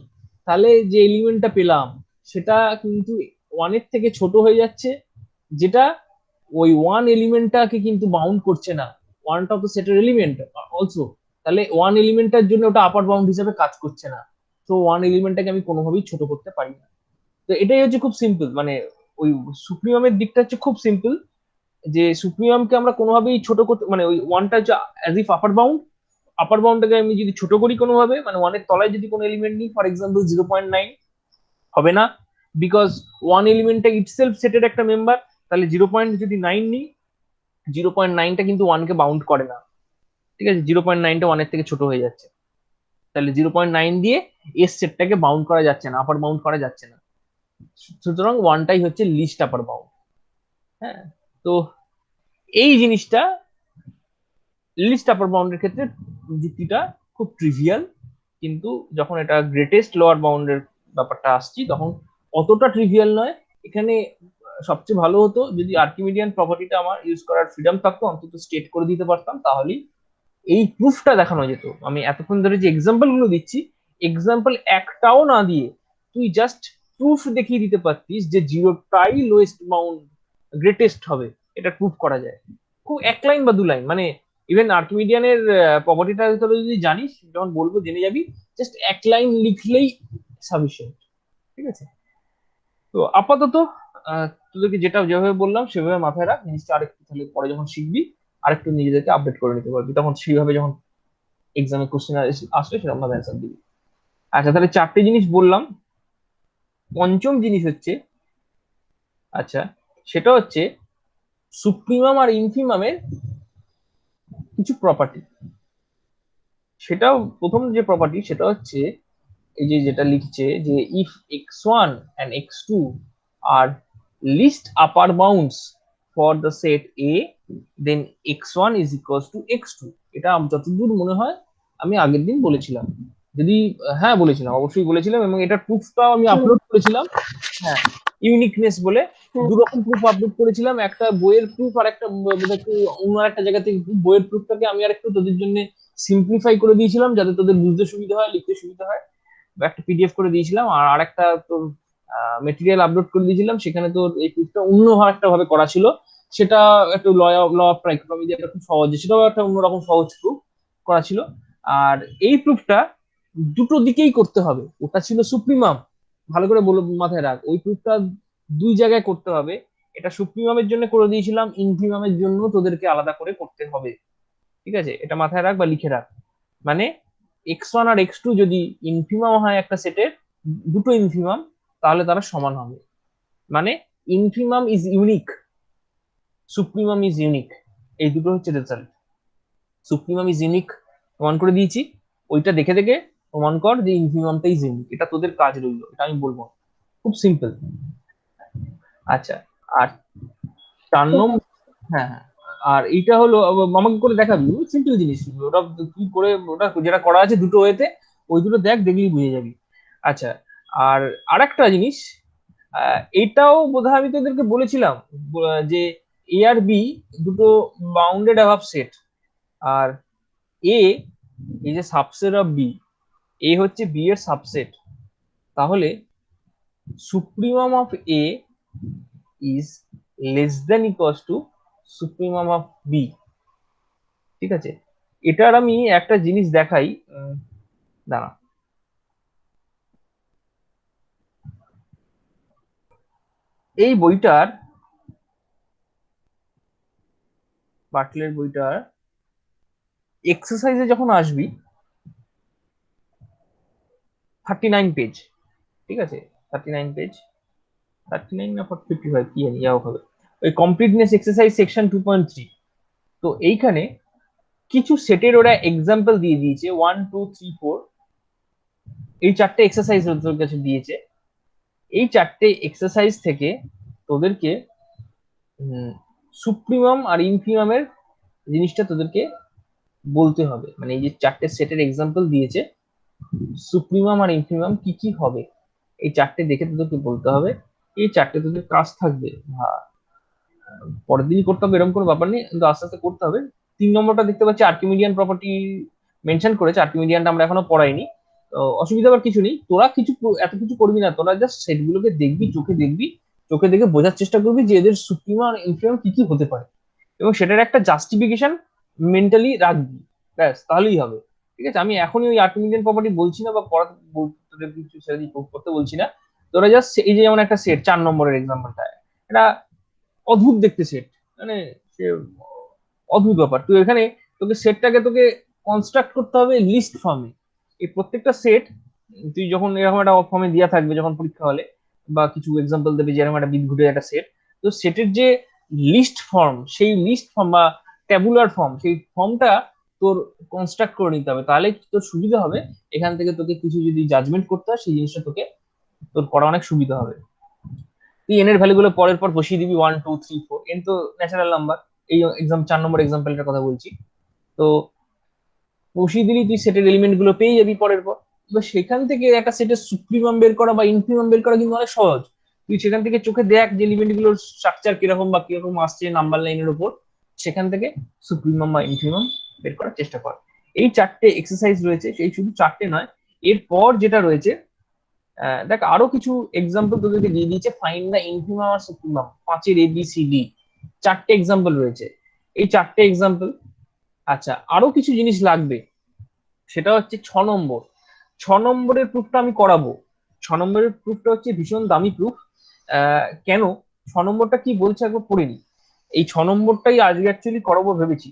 তাহলে যে এলিমেন্টটা পেলাম সেটা কিন্তু ওয়ানের থেকে ছোট হয়ে যাচ্ছে, যেটা ওই ওয়ান এলিমেন্টটাকে কিন্তু বাউন্ড করছে না, ওয়ানটা তো সেটের এলিমেন্ট অলসো, তাহলে ওয়ান এলিমেন্টটার জন্য ওটা আপার বাউন্ড হিসেবে কাজ করছে না। তো ওয়ান এলিমেন্টটাকে আমি কোনোভাবেই ছোট করতে পারি না। তো এটাই হচ্ছে খুব সিম্পল, মানে ওই সুপ্রিমামের দিকটা হচ্ছে খুব সিম্পল, যে সুপ্রিমামকে আমরা কোনোভাবেই ছোট করতে, মানে ওই ওয়ানটা হচ্ছে অ্যাজ ইফ আপার বাউন্ড, আপার বাউন্ডটাকে আমি যদি ছোট করি কোনোভাবে, মানে ওয়ানের তলায় যদি কোনো এলিমেন্ট নিই, ফর এক্সাম্পল 0.9, হবে না, বিকজ ওয়ান এলিমেন্টটা ইটসেলফ সেটের একটা মেম্বার। তাহলে 0.9 নিই, 0.9টা কিন্তু ওয়ানকে বাউন্ড করে না, ঠিক আছে, 0.9টা 1 এর থেকে ছোট হয়ে যাচ্ছে, তাহলে 0.9 দিয়ে এস সেটটাকে বাউন্ড করা যাচ্ছে না, আপার বাউন্ড করা যাচ্ছে না, সুতরাং 1টাই হচ্ছে লিস্ট আপার বাউন্ড। হ্যাঁ, তো এই জিনিসটা লিস্ট আপার বাউন্ডের ক্ষেত্রে যুক্তিটা খুব ট্রিভিয়াল, কিন্তু যখন এটা গ্রেটেস্ট লোয়ার বাউন্ডের ব্যাপারটা আসছি তখন অতটা ট্রিভিয়াল নয়। এখানে সবচেয়ে ভালো হতো যদি আর্কিমিডিয়ান প্রপার্টিটা আমার ইউজ করার ফ্রিডম থাকতো, অন্তত স্টেট করে দিতে পারতাম, তাহলেই এই প্রুফটা দেখানো যেত। আমি এতক্ষণ ধরে যে এক্সাম্পল গুলো দিচ্ছি, এক্সাম্পল একটাও না দিয়ে তুই জাস্ট প্রুফ দেখিয়ে দিতে পারতিস যে জিরোটাই লোয়েস্ট বাউন্ড গ্রেটেস্ট হবে, এটা প্রুফ করা যায় খুব এক লাইন বা দু লাইন। মানে ইভেন আর্কিমিডিয়ানের প্রপার্টিটা তোরা যদি জানিস, যখন বলবো জেনে যাবি, জাস্ট এক লাইন লিখলেই সাফিসিয়েন্ট। ঠিক আছে, তো আপাতত তোদেরকে যেটা যেভাবে বললাম সেভাবে মাথায় রাখ জিনিসটা, আরেকটু তাহলে পরে যখন শিখবি আরেকটু নিজেদেরকে আপডেট করে নিতে পারবি, তখন সেইভাবে যখন এক্সামে কোশ্চেন আসবে সেরকম ভাবে অ্যান্সার দিবি। আচ্ছা, তাহলে 4টে জিনিস বললাম। পঞ্চম জিনিস হচ্ছে, আচ্ছা, সেটা হচ্ছে সুপ্রিমাম আর ইনফিমামের কিছু প্রপার্টি। সেটাও প্রথম যে প্রপার্টি সেটা হচ্ছে এই যে যেটা লিখছে যে ইফ x1 and x2 আর least upper bounds for the set A, then x1 is equals to x2। এটা যতদূর মনে হয় আমি আগের দিন বলেছিলাম, যদি হ্যাঁ বলেছিলাম, অবশ্যই বলেছিলাম, এবং এটা প্রুফটাও আমি আপলোড করেছিলাম। হ্যাঁ, ইউনিকনেস বলে দু রকম প্রুফ আপলোড করেছিলাম, একটা বইয়ের প্রুফ আর একটা বোধহয় একটু অন্য একটা জায়গা থেকে proof। বইয়ের প্রুফটাকে আমি আর একটু তোদের জন্য সিম্পলিফাই করে দিয়েছিলাম যাতে তোদের বুঝতে সুবিধা হয়, লিখতে সুবিধা হয়, বা একটা পিডিএফ করে দিয়েছিলাম। আর আরেকটা তোর মেটেরিয়াল আপলোড করে দিয়েছিলাম, সেখানে তোর এই প্রুফটা অন্য একটা ভাবে করা ছিল, সেটা একটু ল অফ ট্রাইকোনমি দিয়ে একটা খুব সহজে, সেটাও একটা অন্যরকম সহজ প্রুফ করা ছিল। আর এই প্রুফটা দুটো দিকেই করতে হবে, ওটা ছিল সুপ্রিমাম, ভালো করে বলো, মাথায় রাখ, ওই প্রুফটা দুই জায়গায় করতে হবে। এটা সুপ্রিমামের জন্য করে দিয়েছিলাম, ইনফিমামের জন্য তোদেরকে আলাদা করে করতে হবে। ঠিক আছে, এটা মাথায় রাখ বা লিখে রাখ। মানে x1 আর x2 যদি ইনফিমাম হয় একটা সেটের, দুটো ইনফিমাম, তাহলে তারা সমান হবে। মানে infimum is unique, supremum is unique, এই দুটো হচ্ছে রেজাল্ট। সুপ্রিমাম ইজ ইউনিক প্রমাণ করে দিয়েছি, ওইটা দেখে দেখে প্রমাণ কর যে ইনফিমামটা ইজ ইউনিক। এটা তোদের কাজ রইলো, এটা আমি বলবো, খুব সিম্পল। আচ্ছা, আর 4 নম্বর, হ্যাঁ হ্যাঁ, আর এইটা হলো আমাকে করে দেখাবি, সিম্পল জিনিস, ওটা কি করে, ওটা যেটা করা আছে দুটো ওয়েতে, ওই দুটো দেখ, দেখলেই বুঝে যাবি। আচ্ছা, আর আরেকটা জিনিস, এটাও বোধহয় আমি তোদেরকে বলেছিলাম, যে এ আর বি দুটো বাউন্ডেড অ্যাভাব সেট, আর এ এই যে সাবসেট অফ বি, এ হচ্ছে বি এর সাবসেট, তাহলে supremum of A is less than equals to supremum of B. ঠিক আছে, এটার আমি একটা জিনিস দেখাই, দাঁড়া, এই বইটার, বাটলের বইটার এক্সারসাইজে যখন আসবি 39 পেজ, ঠিক আছে, 39 পেজ, 39 না 55 কি জানি, যাও হবে, ওই কমপ্লিটনেস এক্সারসাইজ সেকশন 2.3। তো এইখানে কিছু সেটের ওরা এক্সাম্পল দিয়ে দিয়েছে, 1 2 3 4, এই 4টে এক্সারসাইজ ওদের কাছে দিয়েছে। এই 4টে এক্সারসাইজ থেকে তোদেরকে সুপ্রিমাম আর ইনফিমামের জিনিসটা তোদেরকে বলতে হবে। মানে এই যে 4টে সেটের এক্সাম্পল দিয়েছে, সুপ্রিমাম আর ইনফিমাম কি কি হবে, এই 4টে দেখে তোদেরকে বলতে হবে। এই 4টে তোদের কাজ থাকবে, পরের দিনই করতে হবে এরকম কোনো ব্যাপার নেই, কিন্তু আস্তে আস্তে করতে হবে। 3 নম্বরটা দেখতে পাচ্ছি আর্কিমিডিয়ান প্রপার্টি মেনশন করেছে, আর্কিমিডিয়ানটা আমরা এখনো পড়াইনি, তো অসুবিধা আবার কিছু নেই। তোরা কিছু এত কিছু করবি না, তোরা জাস্ট সেটগুলোকে দেখবি, চোখে দেখবি, চোখে দেখে বোঝার চেষ্টা করবি যে এদের সুপ্রিমাম আর ইনফিমাম কি কি হতে পারে, এবং সেটার একটা জাস্টিফিকেশন মেন্টালি রাখবি, ব্যাস তাহলেই হবে। ঠিক আছে, আমি এখনই ওই আর্কিমিডিয়ান প্রপার্টি বলছি না, বা পড়াতে তোদের কিছু সেটা দিয়ে করতে বলছি না। তোরা জাস্ট এই যে যেমন একটা সেট 4 নম্বরের এক্সাম্পলটা, এটা অদ্ভুত দেখতে সেট, মানে সে অদ্ভুত ব্যাপার। তুই এখানে তোকে সেটটাকে তোকে কনস্ট্রাক্ট করতে হবে লিস্ট ফর্মে। এই প্রত্যেকটা সেট তুই যখন এরকম একটা ফর্মে দেওয়া থাকবে, যখন পরীক্ষা হলে বা কিছু এক্সাম্পল দেবে যে এরকম একটা বিদঘুটে একটা সেট, তো সেটের যে লিস্ট ফর্ম, সেই লিস্ট ফর্ম বা ট্যাবুলার ফর্ম, সেই ফর্মটা তোর কনস্ট্রাক্ট করে নিতে হবে, তাহলে তোর সুবিধা হবে। এখান থেকে তোকে কিছু যদি জাজমেন্ট করতে হয় সেই জিনিসটা তোকে তোর করা অনেক সুবিধা হবে। তুই এন এর ভ্যালু গুলো পরের পর বসিয়ে দিবি, 1 2 3 4, এন তো ন্যাচারাল নাম্বার। এই এক্সাম 4 নম্বর এক্সাম্পলটার কথা বলছি। তো বসিয়ে দিলি, তুই সেটের এলিমেন্ট গুলো পেয়ে যাবি পরের পর। এবার সেখান থেকে একটা সেটের সুপ্রিমাম বের করা বা ইনফিমাম বের করা কিন্তু অনেক সহজ। তুই সেখান থেকে চোখে দেখ যে এলিমেন্ট গুলোর স্ট্রাকচার কিরকম বা কিরকম আসছে নাম্বার লাইনের উপর, সেখান থেকে সুপ্রিমাম বা ইনফিমাম বের করার চেষ্টা কর। এই 4টে এক্সারসাইজ রয়েছে, সেই শুধু 4টে নয়, এরপর যেটা রয়েছে দেখ আরো কিছু এক্সাম্পল তোদেরকে দিয়ে দিয়েছে, ফাইন্ড দ্য ইনফিমাম আর সুপ্রিমাম, 5-এর ABCD 4টে এক্সাম্পল রয়েছে। এই 4টে এক্সাম্পল, আচ্ছা আরো কিছু জিনিস লাগবে, সেটা হচ্ছে 6 নম্বর। 6 নম্বরের প্রুফটা আমি করাবো। 6 নম্বরের প্রুফটা হচ্ছে ভীষণ দামি প্রুফ। কেন 6 নম্বরটা কি বলছে একবার পড়ে নি। এই 6 নম্বরটাই আজকে অ্যাকচুয়ালি করাবো ভেবেছি।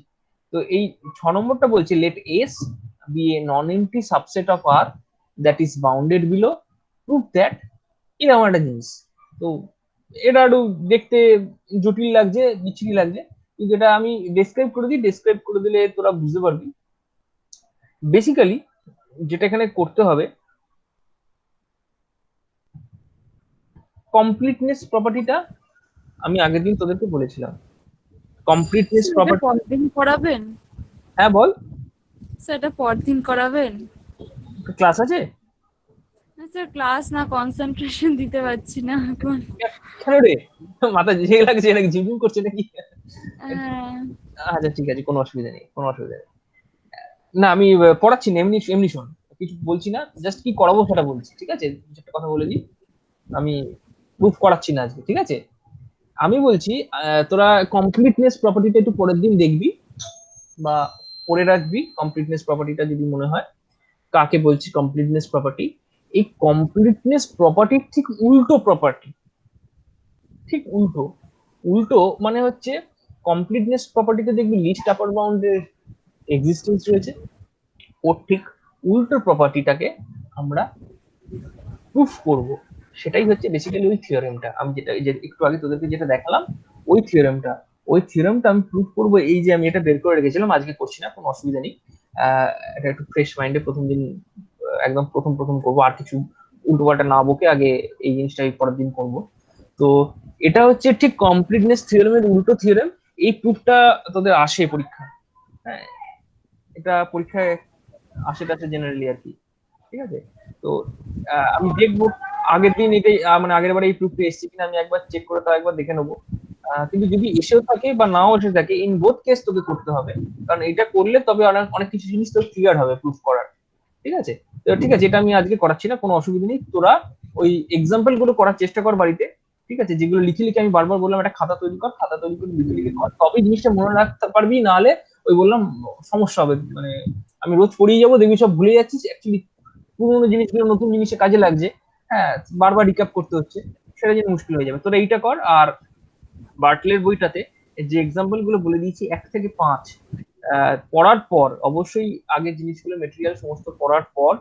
তো এই 6 নম্বরটা বলছে let S be a non empty subset of R that is bounded below proof that, এরকম একটা জিনিস। তো এটা একটু দেখতে জটিল লাগছে, বিচ্ছিরি লাগছে, কিন্তু এটা আমি ডেসক্রাইব করে দিই, ডেসক্রাইব করে দিলে তোরা বুঝতে পারবি। বেসিক্যালি যেটা এখানে করতে হবে, কমপ্লিটনেস প্রপার্টিটা আমি আগের দিন তোদেরকে বলেছিলাম। কমপ্লিটনেস স্যার এটা প্রপার্টি, পরদিন করাবেন? হ্যাঁ বল। স্যার এটা পরদিন করাবেন? ক্লাস আছে? না স্যার, ক্লাস না, কনসেন্ট্রেশন দিতে পারছি না এখন। কেন রে, মাথা ঝিঝে লাগছে নাকি, ঝিমঝিম করছে নাকি? হ্যাঁ। আচ্ছা ঠিক আছে, কোনো অসুবিধা নেই, কোনো অসুবিধা নেই। না আমি পড়াচ্ছি না, এমনি এমনি শোন, কিছু বলছি না, জাস্ট কি করাবো সেটা বলছি, ঠিক আছে? একটা কথা বলে দিই, আমি প্রুফ করাচ্ছি না আজকে, ঠিক আছে? আমি বলছি তোরা কমপ্লিটনেস প্রপার্টিটা একটু পরের দিন দেখবি বা পড়ে রাখবি। কমপ্লিটনেস প্রপার্টিটা যদি মনে হয়, কাকে বলছি কমপ্লিটনেস প্রপার্টি, এই কমপ্লিটনেস প্রপার্টির ঠিক উল্টো প্রপার্টি, ঠিক উল্টো। উল্টো মানে হচ্ছে কমপ্লিটনেস প্রপার্টিতে দেখবি লিস্ট আপার বাউন্ডের এক্সিস্টেন্স রয়েছে, ওর ঠিক উল্টো প্রপার্টিটাকে আমরা প্রুফ করব। সেটাই হচ্ছে বেসিক্যালি ওই থিওরেমটা, আমি যেটা এই যে একটু আগে তোদেরকে যেটা দেখালাম, ওই থিওরেমটা, ওই থিওরেমটা আমি প্রুফ করব। এই যে আমি এটা বের করে রেখেছিলাম, আজকে করছি না, কোনো অসুবিধা নেই। এটা একটু ফ্রেশ মাইন্ডে প্রথম দিন, একদম প্রথম প্রথম করবো, আর কিছু উল্টোপাল্টা না বকে আগে এই জিনিসটা পরের দিন করব। তো এটা হচ্ছে ঠিক কমপ্লিটনেস থিওরেমের উল্টো থিওরেম। এই প্রুফটা তোদের আসে পরীক্ষা, হ্যাঁ এটা পরীক্ষায় আসে টাছে জেনারেলি আর কি, ঠিক আছে? তো আমি দেখবো আগের দিন এটাই মানে আগের বার এই প্রুফটা এসেছে কিনা আমি একবার চেক করে তাও একবার দেখে নেবো। কিন্তু যদি এসেও থাকে বা নাও এসে থাকে, ইন বোথ কেস তোকে করতে হবে, কারণ এটা করলে তবে অনেক অনেক কিছু জিনিস তোর ক্লিয়ার হবে প্রুফ করার, ঠিক আছে? তো ঠিক আছে, এটা আমি আজকে করাচ্ছি না, কোনো অসুবিধা নেই। তোরা ওই এক্সাম্পল গুলো করার চেষ্টা কর বাড়িতে, ঠিক আছে? যেগুলো লিখে লিখে আমি বারবার বললাম একটা খাতা তৈরি কর, খাতা তৈরি করে লিখে লিখে কর, তবেই জিনিসটা মনে রাখতে পারবি, নাহলে ওই বললাম সমস্যা হবে। মানে আমি রোজ পড়িয়ে যাবো, দেখবি সব ভুলে যাচ্ছিস, অ্যাকচুয়ালি পুরোনো জিনিসগুলো নতুন জিনিসে কাজে লাগছে, হ্যাঁ বারবার রিক্যাপ করতে হচ্ছে, সেটা যেন মুশকিল হয়ে যাবে। তোরা এইটা কর। আর বার্টলের বইটাতে যে এক্সাম্পল গুলো বলে দিয়েছি 1 থেকে 5, পড়ার পর অবশ্যই আগের জিনিসগুলো মেটেরিয়াল সমস্ত পড়ার পর,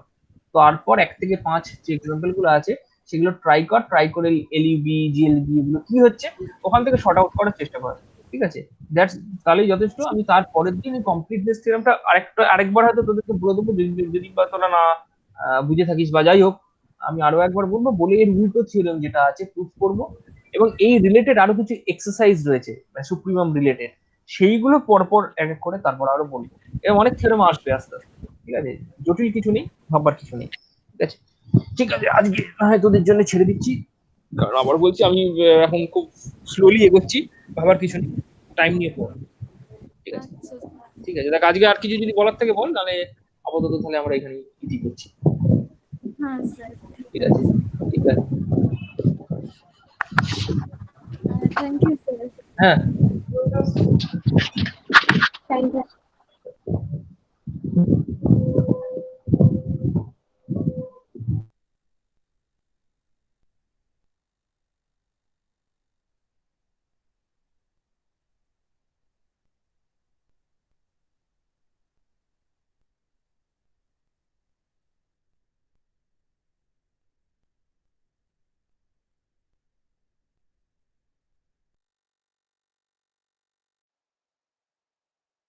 তারপর 1 থেকে 5 যে এক্সাম্পল গুলো আছে সেগুলো ট্রাই কর, ট্রাই করে এলইউবি জিএলবি এগুলো কি হচ্ছে ওখান থেকে শর্ট আউট করার চেষ্টা কর, ঠিক আছে? দ্যাটস, তাহলেই যথেষ্ট। আমি তার পরের দিন কমপ্লিটনেস থিওরেমটা আরেকবার হয়তো তোদেরকে বলে দেবো, যদি বা তোরা না বুঝে থাকিস বা যাই হোক, আমি আরো একবার বলবো, বলে এর উল্টো থিওরেম যেটা আছে প্রুফ করবো। এবং এই রিলেটেড আরো কিছু এক্সারসাইজ রয়েছে মানে সুপ্রিমাম রিলেটেড, সেইগুলো পরপর এক এক করে তারপর আরো বলবো। এবং অনেক থিওরেম আসবে আস্তে আস্তে, ঠিক আছে? জটিল কিছু নেই, ভাববার কিছু নেই, ঠিক আছে? ঠিক আছে, আজকে হ্যাঁ তোদের জন্য ছেড়ে দিচ্ছি, কারণ আবার বলছি আমি এখন খুব স্লোলি এগোচ্ছি, ভাবার কিছু নেই, টাইম নিয়ে পড়, ঠিক আছে? আচ্ছা স্যার। ঠিক আছে, দেখ আজকে আর কিছু যদি বলার থেকে বল, নাহলে আপাতত তাহলে আমরা এখানে ইতি করছি, হ্যাঁ স্যার। ঠিক আছে? ঠিক আছে, থ্যাংক ইউ স্যার। হ্যাঁ।